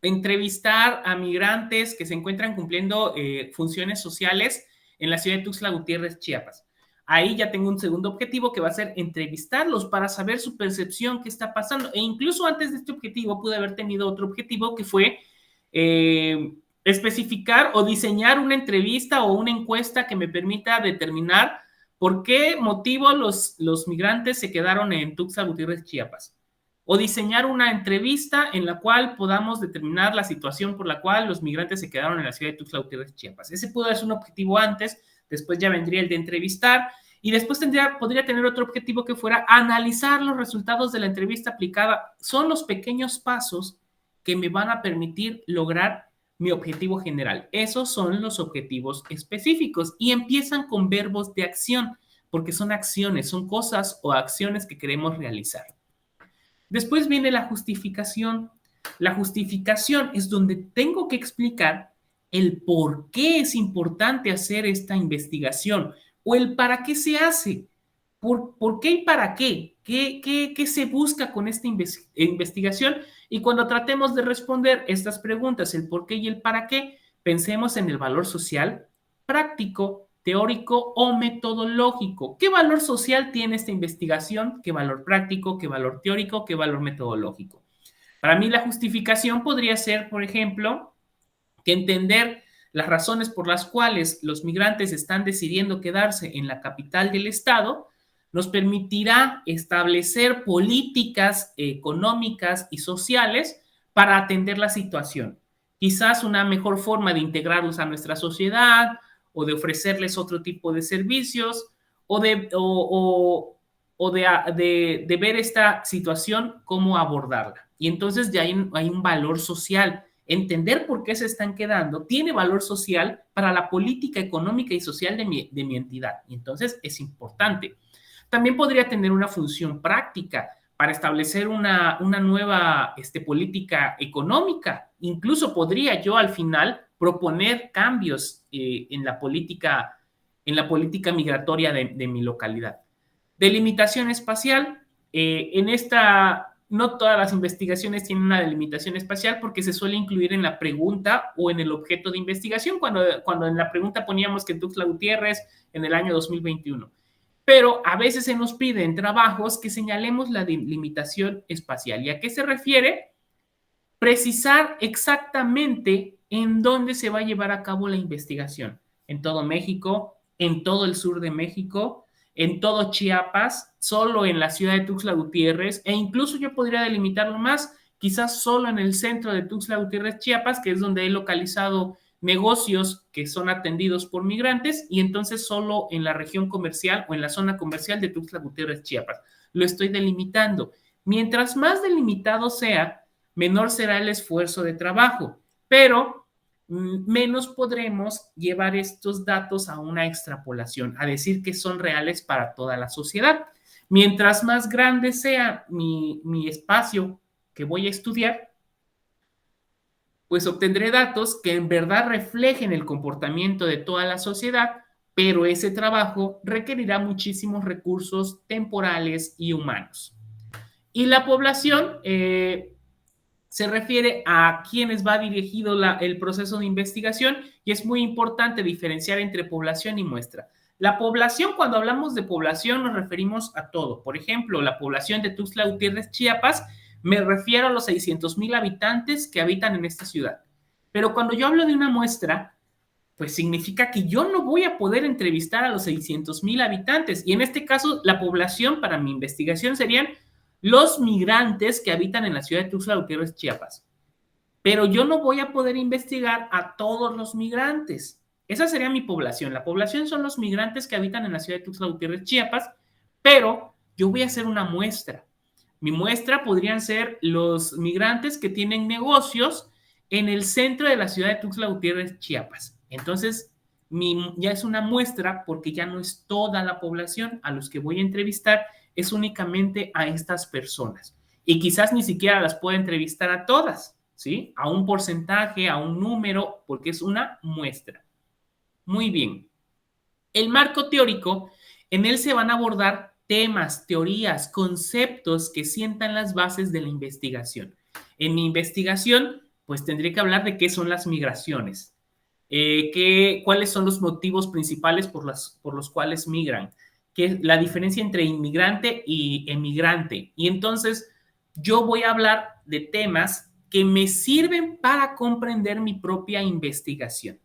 entrevistar a migrantes que se encuentran cumpliendo funciones sociales en la ciudad de Tuxtla Gutiérrez, Chiapas. Ahí ya tengo un segundo objetivo que va a ser entrevistarlos para saber su percepción, qué está pasando. E incluso antes de este objetivo pude haber tenido otro objetivo que fue especificar o diseñar una entrevista o una encuesta que me permita determinar por qué motivo los migrantes se quedaron en Tuxtla Gutiérrez, Chiapas. O diseñar una entrevista en la cual podamos determinar la situación por la cual los migrantes se quedaron en la ciudad de Tuxtla Gutiérrez, Chiapas. Ese pudo ser un objetivo antes, después ya vendría el de entrevistar y después podría tener otro objetivo que fuera analizar los resultados de la entrevista aplicada. Son los pequeños pasos que me van a permitir lograr mi objetivo general. Esos son los objetivos específicos y empiezan con verbos de acción, porque son acciones, son cosas o acciones que queremos realizar. Después viene la justificación. La justificación es donde tengo que explicar el por qué es importante hacer esta investigación o el para qué se hace. ¿Por qué y para qué? ¿Qué se busca con esta investigación? Y cuando tratemos de responder estas preguntas, el por qué y el para qué, pensemos en el valor social, práctico, teórico o metodológico. ¿Qué valor social tiene esta investigación? ¿Qué valor práctico? ¿Qué valor teórico? ¿Qué valor metodológico? Para mí la justificación podría ser, por ejemplo, que entender las razones por las cuales los migrantes están decidiendo quedarse en la capital del estado nos permitirá establecer políticas económicas y sociales para atender la situación. Quizás una mejor forma de integrarlos a nuestra sociedad o de ofrecerles otro tipo de servicios o de ver esta situación, cómo abordarla. Y entonces ya hay un valor social. Entender por qué se están quedando tiene valor social para la política económica y social de mi entidad. Y entonces es importante. También podría tener una función práctica para establecer una nueva política económica. Incluso podría yo al final proponer cambios en la política migratoria de mi localidad. Delimitación espacial. No todas las investigaciones tienen una delimitación espacial porque se suele incluir en la pregunta o en el objeto de investigación, cuando en la pregunta poníamos que en Tuxtla Gutiérrez en el año 2021. Pero a veces se nos pide en trabajos que señalemos la delimitación espacial. ¿Y a qué se refiere? Precisar exactamente en dónde se va a llevar a cabo la investigación. En todo México, en todo el sur de México, en todo Chiapas, solo en la ciudad de Tuxtla Gutiérrez, e incluso yo podría delimitarlo más, quizás solo en el centro de Tuxtla Gutiérrez, Chiapas, que es donde he localizado negocios que son atendidos por migrantes, y entonces solo en la región comercial o en la zona comercial de Tuxtla Gutiérrez, Chiapas. Lo estoy delimitando. Mientras más delimitado sea, menor será el esfuerzo de trabajo, pero menos podremos llevar estos datos a una extrapolación, a decir que son reales para toda la sociedad. Mientras más grande sea mi espacio que voy a estudiar, pues obtendré datos que en verdad reflejen el comportamiento de toda la sociedad, pero ese trabajo requerirá muchísimos recursos temporales y humanos. Y la población se refiere a quienes va dirigido el proceso de investigación y es muy importante diferenciar entre población y muestra. La población, cuando hablamos de población, nos referimos a todo. Por ejemplo, la población de Tuxtla Gutiérrez, Chiapas, me refiero a los 600,000 habitantes que habitan en esta ciudad. Pero cuando yo hablo de una muestra, pues significa que yo no voy a poder entrevistar a los 600,000 habitantes. Y en este caso, la población para mi investigación serían los migrantes que habitan en la ciudad de Tuxtla Gutiérrez, Chiapas. Pero yo no voy a poder investigar a todos los migrantes. Esa sería mi población. La población son los migrantes que habitan en la ciudad de Tuxtla Gutiérrez, Chiapas, pero yo voy a hacer una muestra. Mi muestra podrían ser los migrantes que tienen negocios en el centro de la ciudad de Tuxtla Gutiérrez, Chiapas. Entonces, ya es una muestra porque ya no es toda la población a los que voy a entrevistar, es únicamente a estas personas. Y quizás ni siquiera las pueda entrevistar a todas, ¿sí? A un porcentaje, a un número, porque es una muestra. Muy bien. El marco teórico, en él se van a abordar temas, teorías, conceptos que sientan las bases de la investigación. En mi investigación, pues tendré que hablar de qué son las migraciones, cuáles son los motivos principales por los cuales migran, la diferencia entre inmigrante y emigrante. Y entonces yo voy a hablar de temas que me sirven para comprender mi propia investigación.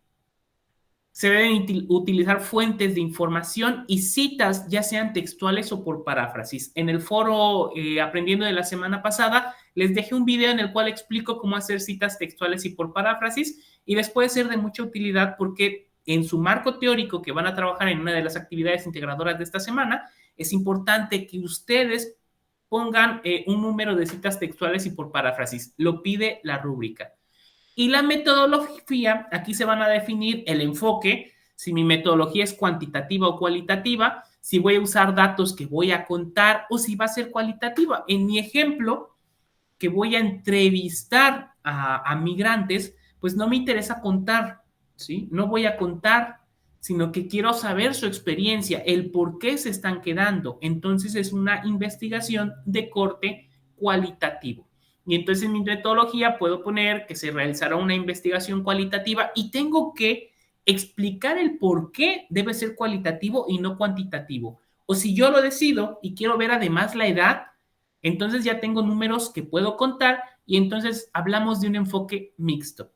Se deben utilizar fuentes de información y citas, ya sean textuales o por paráfrasis. En el foro Aprendiendo de la semana pasada, les dejé un video en el cual explico cómo hacer citas textuales y por paráfrasis, y les puede ser de mucha utilidad porque en su marco teórico que van a trabajar en una de las actividades integradoras de esta semana, es importante que ustedes pongan un número de citas textuales y por paráfrasis. Lo pide la rúbrica. Y la metodología, aquí se van a definir el enfoque, si mi metodología es cuantitativa o cualitativa, si voy a usar datos que voy a contar o si va a ser cualitativa. En mi ejemplo, que voy a entrevistar a migrantes, pues no me interesa contar, ¿sí? No voy a contar, sino que quiero saber su experiencia, el por qué se están quedando. Entonces es una investigación de corte cualitativo. Y entonces en mi metodología puedo poner que se realizará una investigación cualitativa y tengo que explicar el por qué debe ser cualitativo y no cuantitativo. O si yo lo decido y quiero ver además la edad, entonces ya tengo números que puedo contar y entonces hablamos de un enfoque mixto.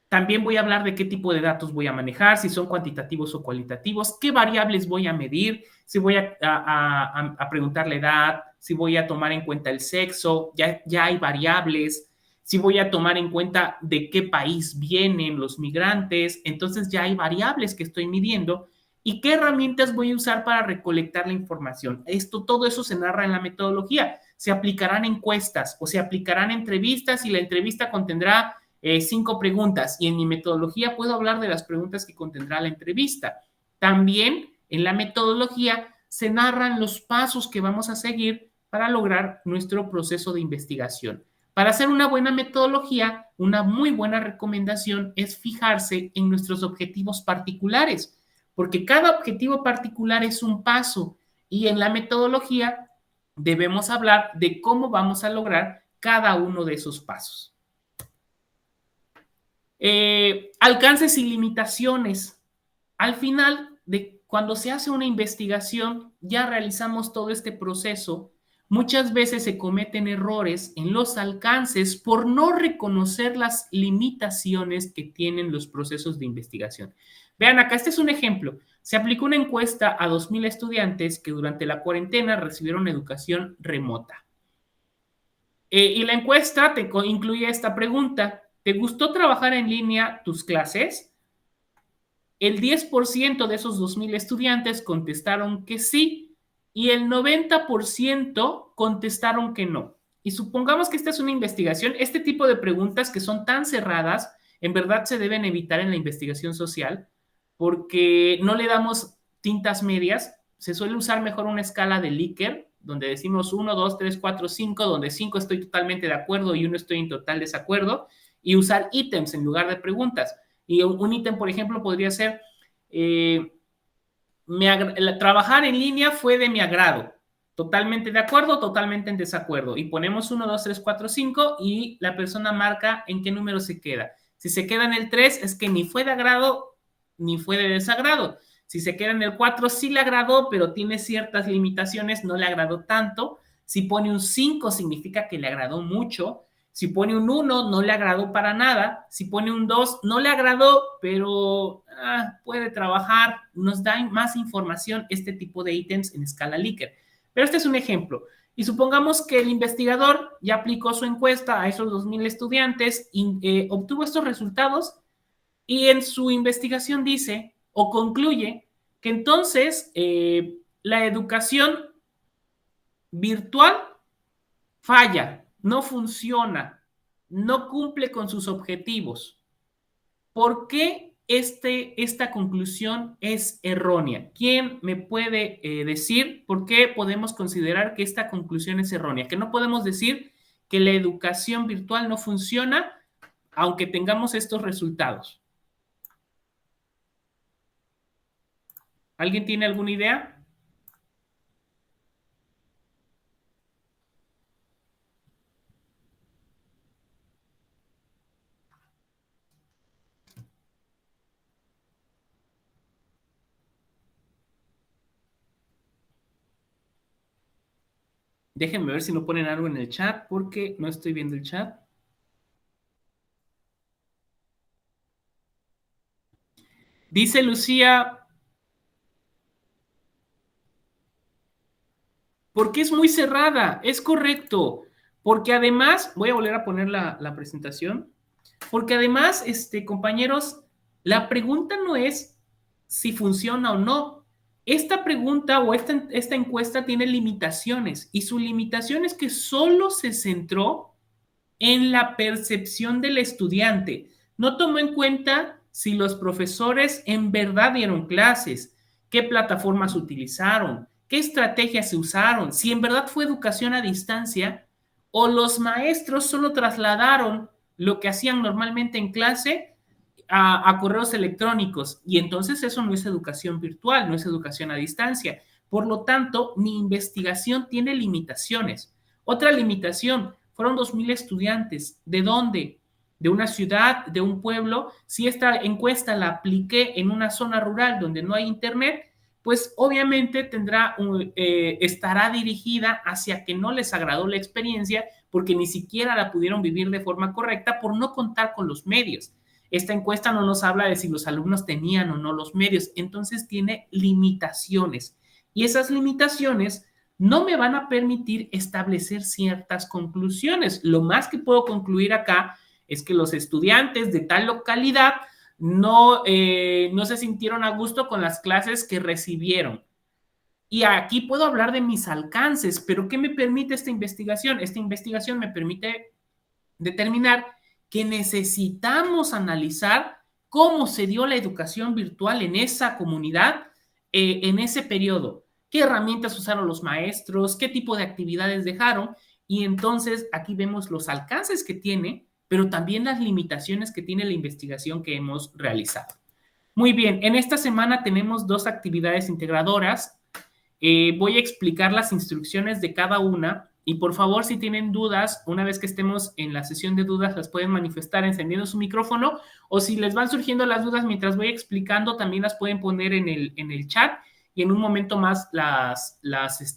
También voy a hablar de qué tipo de datos voy a manejar, si son cuantitativos o cualitativos, qué variables voy a medir, si voy a preguntar la edad, si voy a tomar en cuenta el sexo, ya hay variables, si voy a tomar en cuenta de qué país vienen los migrantes, entonces ya hay variables que estoy midiendo y qué herramientas voy a usar para recolectar la información. Todo eso se narra en la metodología. Se aplicarán encuestas o se aplicarán entrevistas y la entrevista contendrá 5 preguntas y en mi metodología puedo hablar de las preguntas que contendrá la entrevista. También en la metodología se narran los pasos que vamos a seguir para lograr nuestro proceso de investigación. Para hacer una buena metodología, una muy buena recomendación es fijarse en nuestros objetivos particulares, porque cada objetivo particular es un paso y en la metodología debemos hablar de cómo vamos a lograr cada uno de esos pasos. Alcances y limitaciones. Al final, cuando se hace una investigación, ya realizamos todo este proceso. Muchas veces se cometen errores en los alcances por no reconocer las limitaciones que tienen los procesos de investigación. Vean acá, este es un ejemplo. Se aplicó una encuesta a 2,000 estudiantes que durante la cuarentena recibieron educación remota. Y la encuesta incluye esta pregunta: ¿te gustó trabajar en línea tus clases? El 10% de esos 2,000 estudiantes contestaron que sí y el 90% contestaron que no. Y supongamos que esta es una investigación, este tipo de preguntas que son tan cerradas, en verdad se deben evitar en la investigación social porque no le damos tintas medias. Se suele usar mejor una escala de Likert, donde decimos 1, 2, 3, 4, 5, donde 5 estoy totalmente de acuerdo y 1 estoy en total desacuerdo, y usar ítems en lugar de preguntas. Y un ítem, por ejemplo, podría ser, trabajar en línea fue de mi agrado. Totalmente de acuerdo, totalmente en desacuerdo. Y ponemos 1, 2, 3, 4, 5 y la persona marca en qué número se queda. Si se queda en el 3 es que ni fue de agrado ni fue de desagrado. Si se queda en el 4 sí le agradó, pero tiene ciertas limitaciones, no le agradó tanto. Si pone un 5 significa que le agradó mucho. Si pone un 1 no le agradó para nada. Si pone un 2 no le agradó, pero puede trabajar. Nos da más información este tipo de ítems en escala Likert. Pero este es un ejemplo. Y supongamos que el investigador ya aplicó su encuesta a esos 2,000 estudiantes y obtuvo estos resultados, y en su investigación dice o concluye que entonces la educación virtual falla, no funciona, no cumple con sus objetivos. ¿Por qué esta conclusión es errónea? ¿Quién me puede decir por qué podemos considerar que esta conclusión es errónea? Que no podemos decir que la educación virtual no funciona aunque tengamos estos resultados. ¿Alguien tiene alguna idea? Déjenme ver si no ponen algo en el chat porque no estoy viendo el chat. Dice Lucía, porque es muy cerrada, es correcto, porque además, voy a volver a poner la presentación, porque además, compañeros, la pregunta no es si funciona o no. Esta pregunta o esta encuesta tiene limitaciones y su limitación es que solo se centró en la percepción del estudiante. No tomó en cuenta si los profesores en verdad dieron clases, qué plataformas utilizaron, qué estrategias se usaron, si en verdad fue educación a distancia o los maestros solo trasladaron lo que hacían normalmente en clase a correos electrónicos. Y entonces eso no es educación virtual, no es educación a distancia. Por lo tanto, mi investigación tiene limitaciones. Otra limitación, fueron 2,000 estudiantes. ¿De dónde? De una ciudad, de un pueblo. Si esta encuesta la apliqué en una zona rural donde no hay internet, pues obviamente estará dirigida hacia que no les agradó la experiencia porque ni siquiera la pudieron vivir de forma correcta por no contar con los medios. Esta encuesta no nos habla de si los alumnos tenían o no los medios, entonces tiene limitaciones. Y esas limitaciones no me van a permitir establecer ciertas conclusiones. Lo más que puedo concluir acá es que los estudiantes de tal localidad no se sintieron a gusto con las clases que recibieron. Y aquí puedo hablar de mis alcances, pero ¿qué me permite esta investigación? Esta investigación me permite determinar que necesitamos analizar cómo se dio la educación virtual en esa comunidad en ese periodo. ¿Qué herramientas usaron los maestros? ¿Qué tipo de actividades dejaron? Y entonces aquí vemos los alcances que tiene, pero también las limitaciones que tiene la investigación que hemos realizado. Muy bien, en esta semana tenemos 2 actividades integradoras. Voy a explicar las instrucciones de cada una y por favor, si tienen dudas, una vez que estemos en la sesión de dudas, las pueden manifestar encendiendo su micrófono, o si les van surgiendo las dudas mientras voy explicando, también las pueden poner en el chat y en un momento más las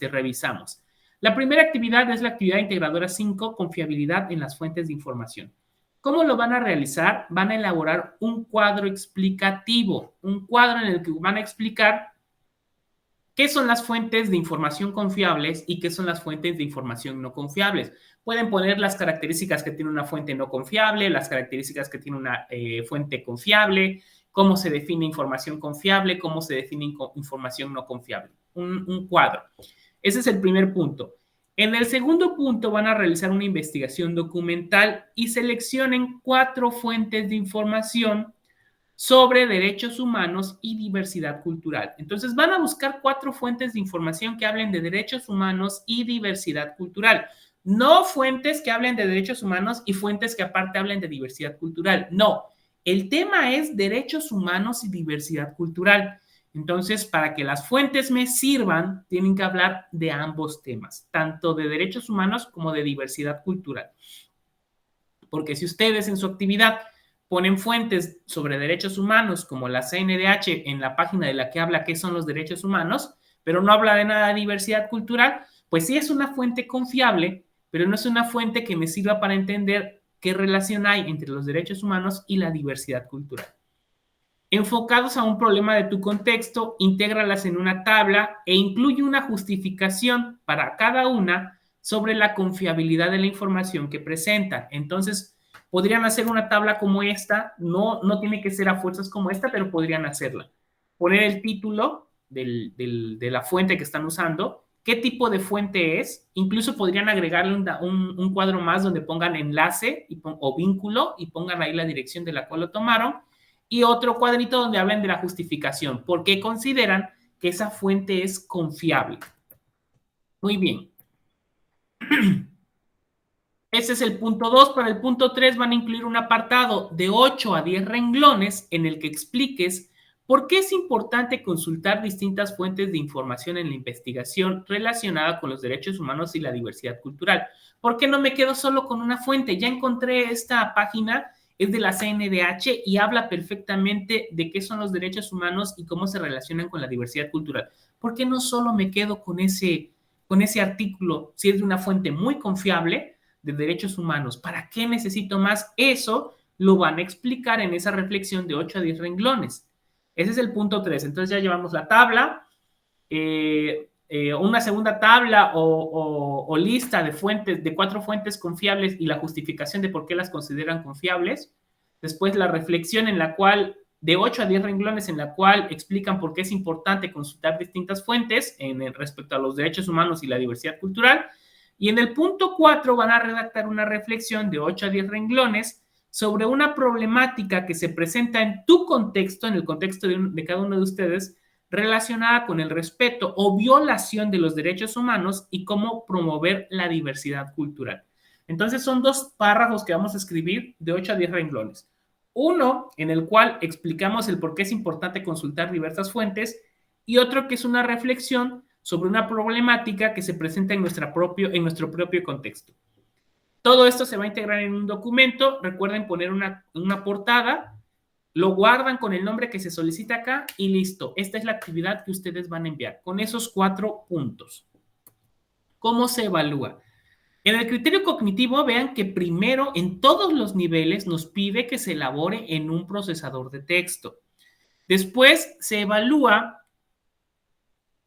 revisamos. La primera actividad es la actividad integradora 5, confiabilidad en las fuentes de información. ¿Cómo lo van a realizar? Van a elaborar un cuadro explicativo, un cuadro en el que van a explicar ¿qué son las fuentes de información confiables y qué son las fuentes de información no confiables? Pueden poner las características que tiene una fuente no confiable, las características que tiene una fuente confiable, cómo se define información confiable, cómo se define información no confiable. Un cuadro. Ese es el primer punto. En el segundo punto van a realizar una investigación documental y seleccionen 4 fuentes de información sobre derechos humanos y diversidad cultural. Entonces van a buscar 4 fuentes de información que hablen de derechos humanos y diversidad cultural. No fuentes que hablen de derechos humanos y fuentes que aparte hablen de diversidad cultural. No, el tema es derechos humanos y diversidad cultural. Entonces, para que las fuentes me sirvan, tienen que hablar de ambos temas, tanto de derechos humanos como de diversidad cultural. Porque si ustedes en su actividad ponen fuentes sobre derechos humanos, como la CNDH en la página de la que habla qué son los derechos humanos, pero no habla de nada de diversidad cultural, pues sí es una fuente confiable, pero no es una fuente que me sirva para entender qué relación hay entre los derechos humanos y la diversidad cultural. Enfocados a un problema de tu contexto, intégralas en una tabla e incluye una justificación para cada una sobre la confiabilidad de la información que presentan. Entonces, podrían hacer una tabla como esta, no tiene que ser a fuerzas como esta, pero podrían hacerla. Poner el título de la fuente que están usando, qué tipo de fuente es, incluso podrían agregarle un cuadro más donde pongan enlace o vínculo y pongan ahí la dirección de la cual lo tomaron, y otro cuadrito donde hablan de la justificación, porque consideran que esa fuente es confiable. Muy bien. Ese es el punto 2. Para el punto 3 van a incluir un apartado de 8 a 10 renglones en el que expliques por qué es importante consultar distintas fuentes de información en la investigación relacionada con los derechos humanos y la diversidad cultural. ¿Por qué no me quedo solo con una fuente? Ya encontré esta página, es de la CNDH y habla perfectamente de qué son los derechos humanos y cómo se relacionan con la diversidad cultural. ¿Por qué no solo me quedo con ese artículo si es de una fuente muy confiable de derechos humanos? ¿Para qué necesito más? Eso lo van a explicar en esa reflexión de 8 a 10 renglones. Ese es el punto 3. Entonces ya llevamos la tabla, una segunda tabla o lista de fuentes, de 4 fuentes confiables y la justificación de por qué las consideran confiables. Después la reflexión en la cual, de 8 a 10 renglones, en la cual explican por qué es importante consultar distintas fuentes respecto a los derechos humanos y la diversidad cultural. Y en el punto 4 van a redactar una reflexión de 8 a 10 renglones sobre una problemática que se presenta en tu contexto, en el contexto de cada uno de ustedes, relacionada con el respeto o violación de los derechos humanos y cómo promover la diversidad cultural. Entonces son 2 párrafos que vamos a escribir de 8 a 10 renglones. Uno en el cual explicamos el por qué es importante consultar diversas fuentes y otro que es una reflexión sobre una problemática que se presenta en nuestro propio contexto. Todo esto se va a integrar en un documento. Recuerden poner una portada, lo guardan con el nombre que se solicita acá y listo. Esta es la actividad que ustedes van a enviar con esos 4 puntos. ¿Cómo se evalúa? En el criterio cognitivo, vean que primero en todos los niveles nos pide que se elabore en un procesador de texto. Después se evalúa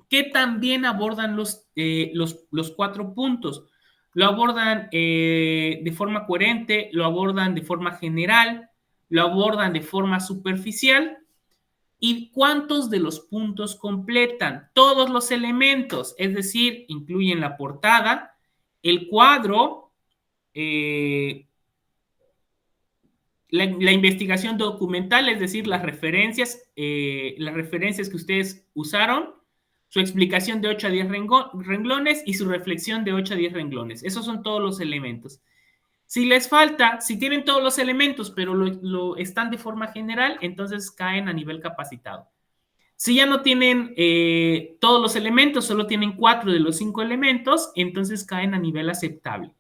que también abordan los 4 puntos. Lo abordan de forma coherente, lo abordan de forma general, lo abordan de forma superficial. ¿Y cuántos de los puntos completan? Todos los elementos, es decir, incluyen la portada, el cuadro, la investigación documental, es decir, las referencias que ustedes usaron, su explicación de 8 a 10 renglones y su reflexión de 8 a 10 renglones. Esos son todos los elementos. Si les falta, si tienen todos los elementos, pero lo están de forma general, entonces caen a nivel capacitado. Si ya no tienen todos los elementos, solo tienen 4 de los 5 elementos, entonces caen a nivel aceptable.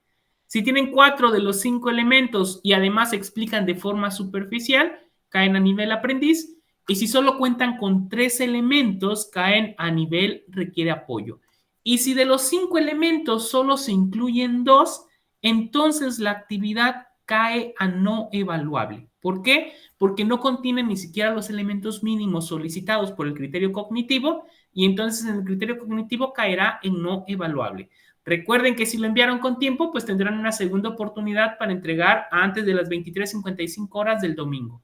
Si tienen 4 de los 5 elementos y además explican de forma superficial, caen a nivel aprendiz. Y si solo cuentan con 3 elementos, caen a nivel requiere apoyo. Y si de los 5 elementos solo se incluyen 2, entonces la actividad cae a no evaluable. ¿Por qué? Porque no contienen ni siquiera los elementos mínimos solicitados por el criterio cognitivo y entonces en el criterio cognitivo caerá en no evaluable. Recuerden que si lo enviaron con tiempo, pues tendrán una segunda oportunidad para entregar antes de las 23:55 horas del domingo.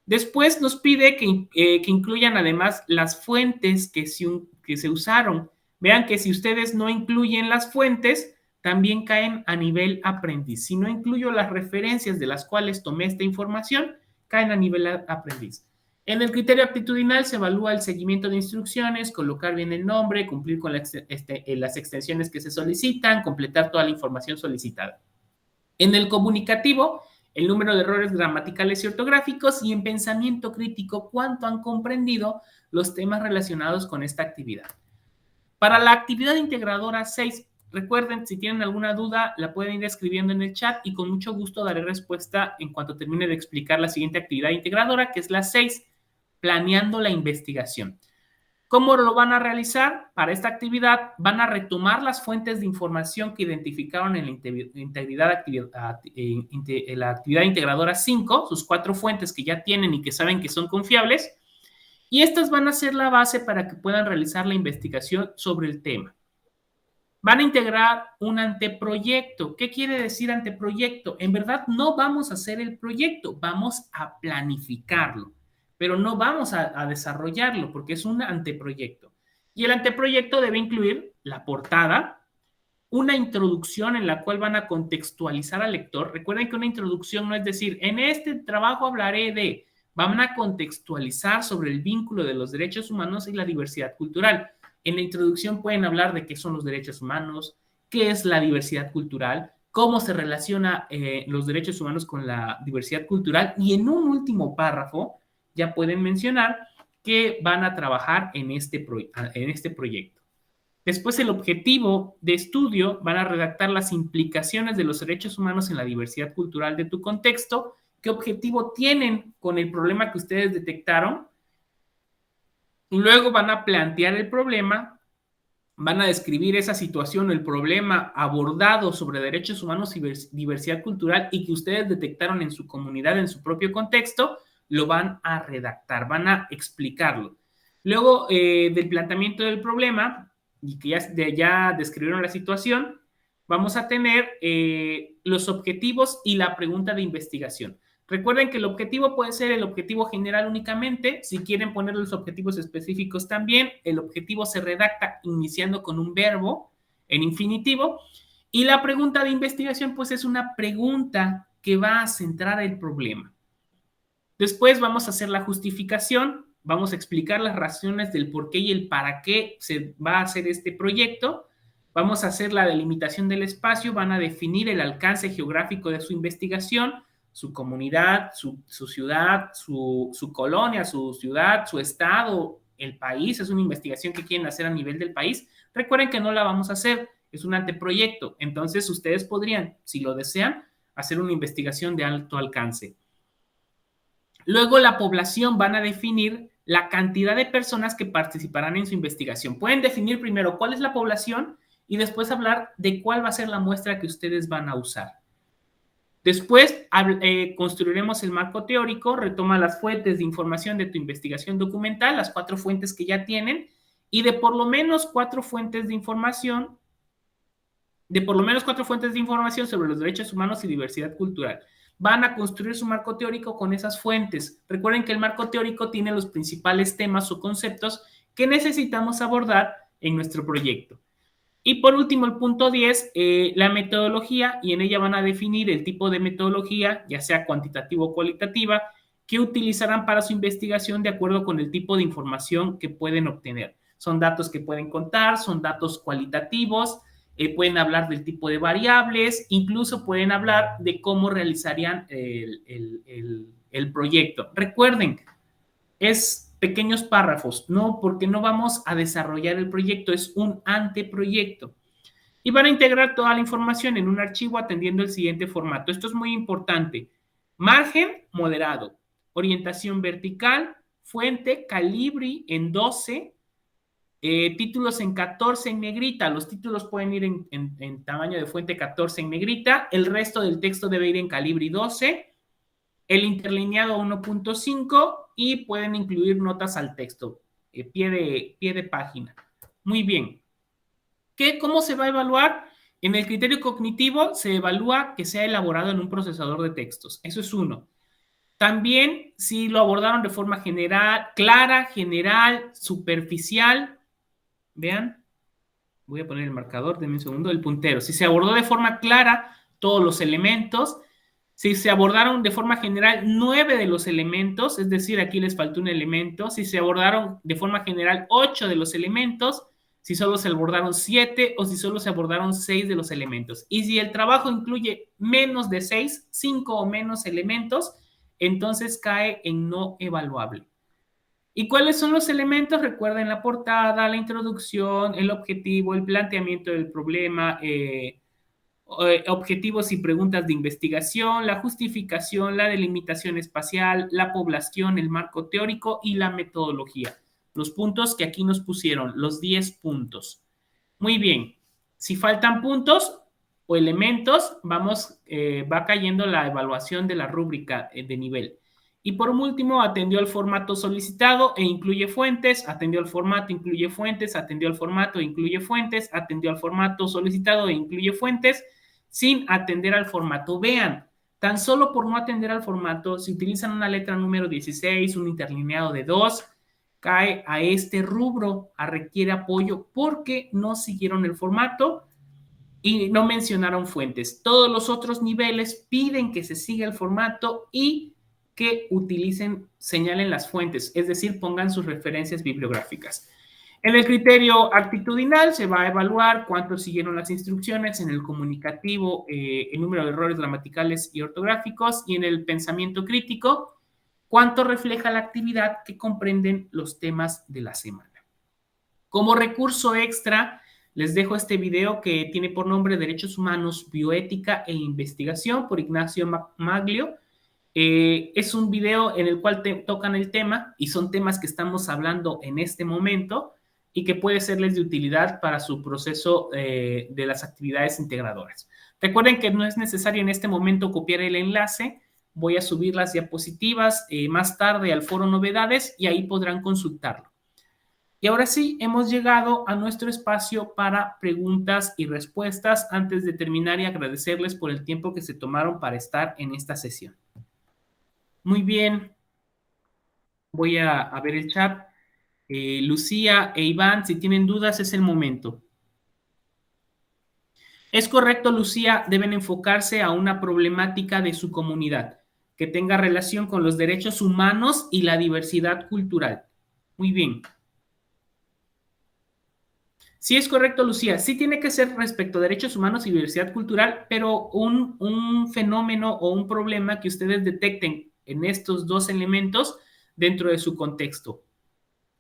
Después nos pide que incluyan además las fuentes que se usaron Vean que si ustedes no incluyen las fuentes, también caen a nivel aprendiz. Si no incluyo las referencias de las cuales tomé esta información, caen a nivel aprendiz. En el criterio aptitudinal se evalúa el seguimiento de instrucciones, colocar bien el nombre, cumplir con las extensiones que se solicitan, completar toda la información solicitada. En el comunicativo, el número de errores gramaticales y ortográficos, y en pensamiento crítico, cuánto han comprendido los temas relacionados con esta actividad. Para la actividad integradora 6, recuerden, si tienen alguna duda, la pueden ir escribiendo en el chat y con mucho gusto daré respuesta en cuanto termine de explicar la siguiente actividad integradora, que es la 6, planeando la investigación. ¿Cómo lo van a realizar? Para esta actividad van a retomar las fuentes de información que identificaron en la actividad integradora 5, sus 4 fuentes que ya tienen y que saben que son confiables, y estas van a ser la base para que puedan realizar la investigación sobre el tema. Van a integrar un anteproyecto. ¿Qué quiere decir anteproyecto? En verdad no vamos a hacer el proyecto, vamos a planificarlo, pero no vamos a desarrollarlo porque es un anteproyecto. Y el anteproyecto debe incluir la portada, una introducción en la cual van a contextualizar al lector. Recuerden que una introducción no es decir, en este trabajo hablaré de, van a contextualizar sobre el vínculo de los derechos humanos y la diversidad cultural. En la introducción pueden hablar de qué son los derechos humanos, qué es la diversidad cultural, cómo se relaciona los derechos humanos con la diversidad cultural, y en un último párrafo ya pueden mencionar que van a trabajar en este proyecto. Después, el objetivo de estudio, van a redactar las implicaciones de los derechos humanos en la diversidad cultural de tu contexto, qué objetivo tienen con el problema que ustedes detectaron. Luego van a plantear el problema, van a describir esa situación o el problema abordado sobre derechos humanos y diversidad cultural y que ustedes detectaron en su comunidad, en su propio contexto, lo van a redactar, van a explicarlo. Luego del planteamiento del problema, y que ya describieron la situación, vamos a tener los objetivos y la pregunta de investigación. Recuerden que el objetivo puede ser el objetivo general únicamente. Si quieren poner los objetivos específicos también, el objetivo se redacta iniciando con un verbo en infinitivo. Y la pregunta de investigación, pues es una pregunta que va a centrar el problema. Después vamos a hacer la justificación, vamos a explicar las razones del por qué y el para qué se va a hacer este proyecto. Vamos a hacer la delimitación del espacio, van a definir el alcance geográfico de su investigación, su comunidad, su ciudad, su colonia, su ciudad, su estado, el país. Es una investigación que quieren hacer a nivel del país. Recuerden que no la vamos a hacer, es un anteproyecto. Entonces, ustedes podrían, si lo desean, hacer una investigación de alto alcance. Luego, la población van a definir la cantidad de personas que participarán en su investigación. Pueden definir primero cuál es la población y después hablar de cuál va a ser la muestra que ustedes van a usar. Después construiremos el marco teórico, retoma las fuentes de información de tu investigación documental, las 4 fuentes que ya tienen, y de por lo menos 4 fuentes de información, sobre los derechos humanos y diversidad cultural. Van a construir su marco teórico con esas fuentes. Recuerden que el marco teórico tiene los principales temas o conceptos que necesitamos abordar en nuestro proyecto. Y por último, el punto 10, la metodología, y en ella van a definir el tipo de metodología, ya sea cuantitativa o cualitativa, que utilizarán para su investigación de acuerdo con el tipo de información que pueden obtener. Son datos que pueden contar, son datos cualitativos, pueden hablar del tipo de variables, incluso pueden hablar de cómo realizarían el proyecto. Recuerden, es pequeños párrafos, no, porque no vamos a desarrollar el proyecto, es un anteproyecto. Y van a integrar toda la información en un archivo atendiendo el siguiente formato. Esto es muy importante. Margen moderado, orientación vertical, fuente, Calibri en 12, títulos en 14 en negrita. Los títulos pueden ir en tamaño de fuente 14 en negrita. El resto del texto debe ir en Calibri 12. El interlineado 1.5 y pueden incluir notas al texto, pie de página. Muy bien. ¿Cómo se va a evaluar? En el criterio cognitivo se evalúa que sea elaborado en un procesador de textos. Eso es uno. También si lo abordaron de forma general, clara, general, superficial. Vean. Voy a poner el marcador, denme un segundo, el puntero. Si se abordó de forma clara todos los elementos, si se abordaron de forma general 9 de los elementos, es decir, aquí les faltó un elemento, si se abordaron de forma general 8 de los elementos, si solo se abordaron 7 o si solo se abordaron 6 de los elementos. Y si el trabajo incluye menos de 6, 5 o menos elementos, entonces cae en no evaluable. ¿Y cuáles son los elementos? Recuerden la portada, la introducción, el objetivo, el planteamiento del problema, objetivos y preguntas de investigación, la justificación, la delimitación espacial, la población, el marco teórico y la metodología. Los puntos que aquí nos pusieron, los 10 puntos. Muy bien, si faltan puntos o elementos, va cayendo la evaluación de la rúbrica de nivel. Y por último, atendió al formato solicitado e incluye fuentes, atendió al formato, incluye fuentes, atendió al formato, incluye fuentes, atendió al formato solicitado e incluye fuentes, sin atender al formato. Vean, tan solo por no atender al formato, si utilizan una letra número 16, un interlineado de 2, cae a este rubro, requiere apoyo porque no siguieron el formato y no mencionaron fuentes. Todos los otros niveles piden que se siga el formato y que señalen las fuentes, es decir, pongan sus referencias bibliográficas. En el criterio actitudinal se va a evaluar cuántos siguieron las instrucciones, en el comunicativo, el número de errores gramaticales y ortográficos, y en el pensamiento crítico, cuánto refleja la actividad que comprenden los temas de la semana. Como recurso extra, les dejo este video que tiene por nombre Derechos Humanos, Bioética e Investigación por Ignacio Maglio. Es un video en el cual tocan el tema y son temas que estamos hablando en este momento y que puede serles de utilidad para su proceso de las actividades integradoras. Recuerden que no es necesario en este momento copiar el enlace. Voy a subir las diapositivas más tarde al foro Novedades y ahí podrán consultarlo. Y ahora sí, hemos llegado a nuestro espacio para preguntas y respuestas. Antes de terminar y agradecerles por el tiempo que se tomaron para estar en esta sesión. Muy bien, voy a ver el chat. Lucía e Iván, si tienen dudas, es el momento. Es correcto, Lucía, deben enfocarse a una problemática de su comunidad que tenga relación con los derechos humanos y la diversidad cultural. Muy bien. Sí, es correcto, Lucía. Sí tiene que ser respecto a derechos humanos y diversidad cultural, pero un fenómeno o un problema que ustedes detecten en estos dos elementos dentro de su contexto.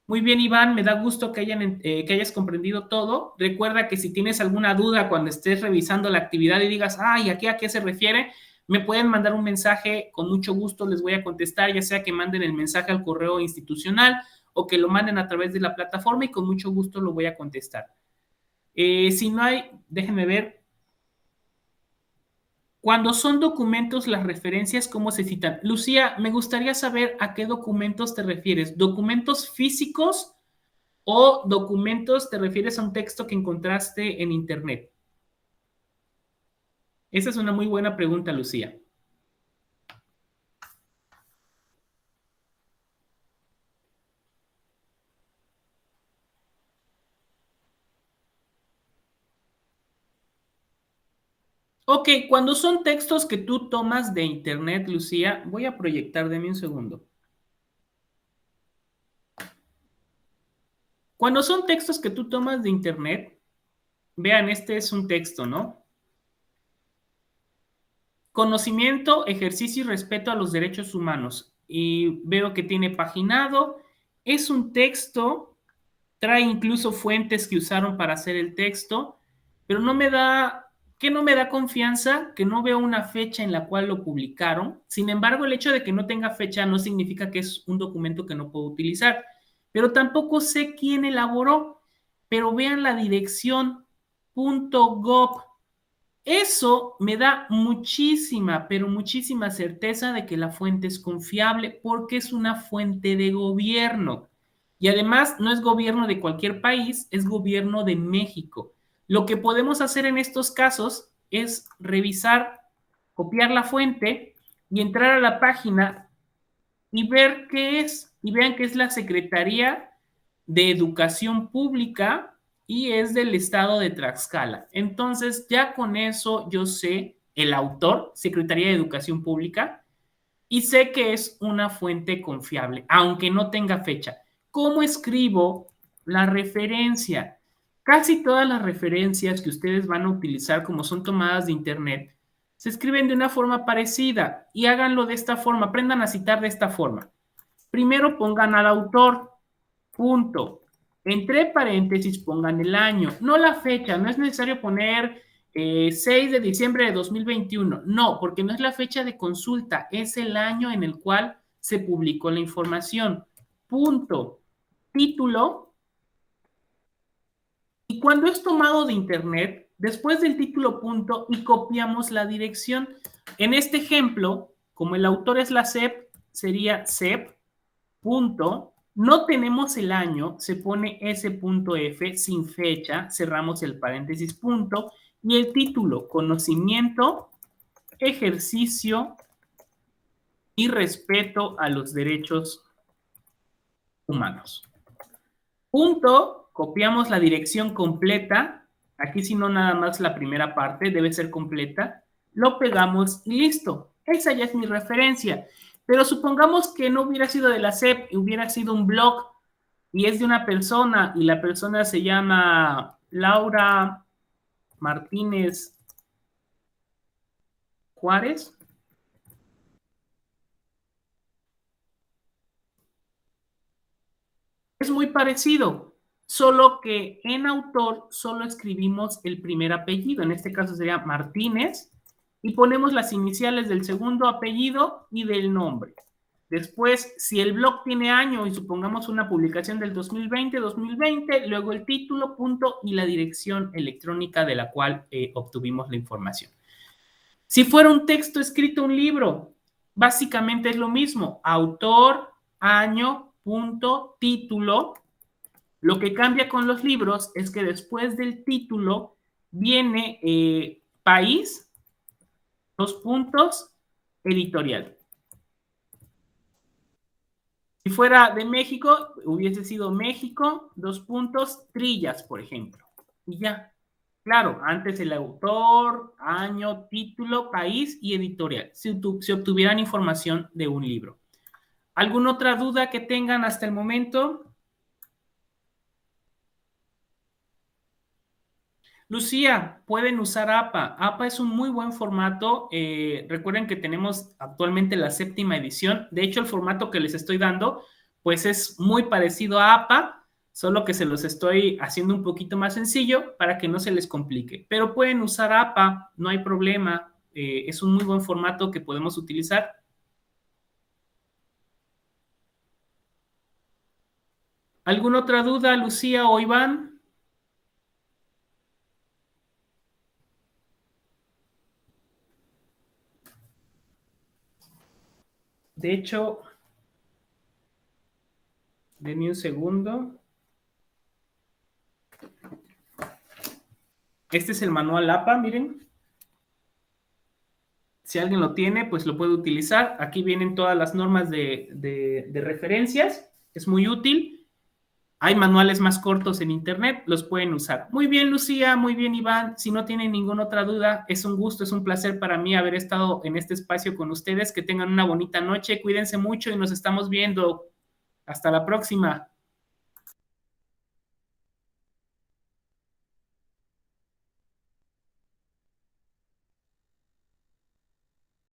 Muy bien, Iván, me da gusto que hayas comprendido todo. Recuerda que si tienes alguna duda cuando estés revisando la actividad y digas, ay, ¿aquí a qué se refiere? Me pueden mandar un mensaje, con mucho gusto les voy a contestar, ya sea que manden el mensaje al correo institucional o que lo manden a través de la plataforma y con mucho gusto lo voy a contestar. Si no hay, déjenme ver. Cuando son documentos, las referencias, ¿cómo se citan? Lucía, me gustaría saber a qué documentos te refieres. ¿Documentos físicos o documentos te refieres a un texto que encontraste en internet? Esa es una muy buena pregunta, Lucía. Ok, cuando son textos que tú tomas de internet, Lucía, voy a proyectar, deme un segundo. Cuando son textos que tú tomas de internet, vean, este es un texto, ¿no? Conocimiento, ejercicio y respeto a los derechos humanos. Y veo que tiene paginado. Es un texto, trae incluso fuentes que usaron para hacer el texto, pero no me da confianza, que no veo una fecha en la cual lo publicaron. Sin embargo, el hecho de que no tenga fecha no significa que es un documento que no puedo utilizar, pero tampoco sé quién elaboró. Pero vean la dirección .gov. Eso me da muchísima, pero muchísima certeza de que la fuente es confiable porque es una fuente de gobierno. Y además no es gobierno de cualquier país, es gobierno de México. Lo que podemos hacer en estos casos es revisar, copiar la fuente y entrar a la página y ver qué es. Y vean que es la Secretaría de Educación Pública y es del estado de Tlaxcala. Entonces, ya con eso yo sé el autor, Secretaría de Educación Pública, y sé que es una fuente confiable, aunque no tenga fecha. ¿Cómo escribo la referencia? Casi todas las referencias que ustedes van a utilizar, como son tomadas de internet, se escriben de una forma parecida y háganlo de esta forma, aprendan a citar de esta forma. Primero pongan al autor, punto. Entre paréntesis pongan el año, no la fecha, no es necesario poner 6 de diciembre de 2021, no, porque no es la fecha de consulta, es el año en el cual se publicó la información. Punto. Título. Y cuando es tomado de internet, después del título punto y copiamos la dirección. En este ejemplo, como el autor es la SEP, sería SEP punto, no tenemos el año, se pone S.F sin fecha, cerramos el paréntesis punto, y el título, conocimiento, ejercicio y respeto a los derechos humanos. Punto, copiamos la dirección completa, aquí si no nada más la primera parte, debe ser completa, lo pegamos y listo. Esa ya es mi referencia. Pero supongamos que no hubiera sido de la SEP, hubiera sido un blog y es de una persona y la persona se llama Laura Martínez Juárez. Es muy parecido, solo que en autor solo escribimos el primer apellido, en este caso sería Martínez, y ponemos las iniciales del segundo apellido y del nombre. Después, si el blog tiene año y supongamos una publicación del 2020, luego el título, punto y la dirección electrónica de la cual obtuvimos la información. Si fuera un texto escrito, un libro, básicamente es lo mismo, autor, año, punto, título. Lo que cambia con los libros es que después del título viene país, dos puntos, editorial. Si fuera de México, hubiese sido México, dos puntos, Trillas, por ejemplo. Y ya. Claro, antes el autor, año, título, país y editorial. Se obtuvieran información de un libro. ¿Alguna otra duda que tengan hasta el momento? Lucía, pueden usar APA. APA es un muy buen formato. Recuerden que tenemos actualmente la 7ª edición. De hecho, el formato que les estoy dando, pues es muy parecido a APA, solo que se los estoy haciendo un poquito más sencillo para que no se les complique. Pero pueden usar APA, no hay problema. Es un muy buen formato que podemos utilizar. ¿Alguna otra duda, Lucía o Iván? De hecho, denme un segundo. Este es el manual APA, miren. Si alguien lo tiene, pues lo puede utilizar. Aquí vienen todas las normas de referencias. Es muy útil. Hay manuales más cortos en internet, los pueden usar. Muy bien, Lucía, muy bien, Iván. Si no tienen ninguna otra duda, es un gusto, es un placer para mí haber estado en este espacio con ustedes. Que tengan una bonita noche, cuídense mucho y nos estamos viendo. Hasta la próxima.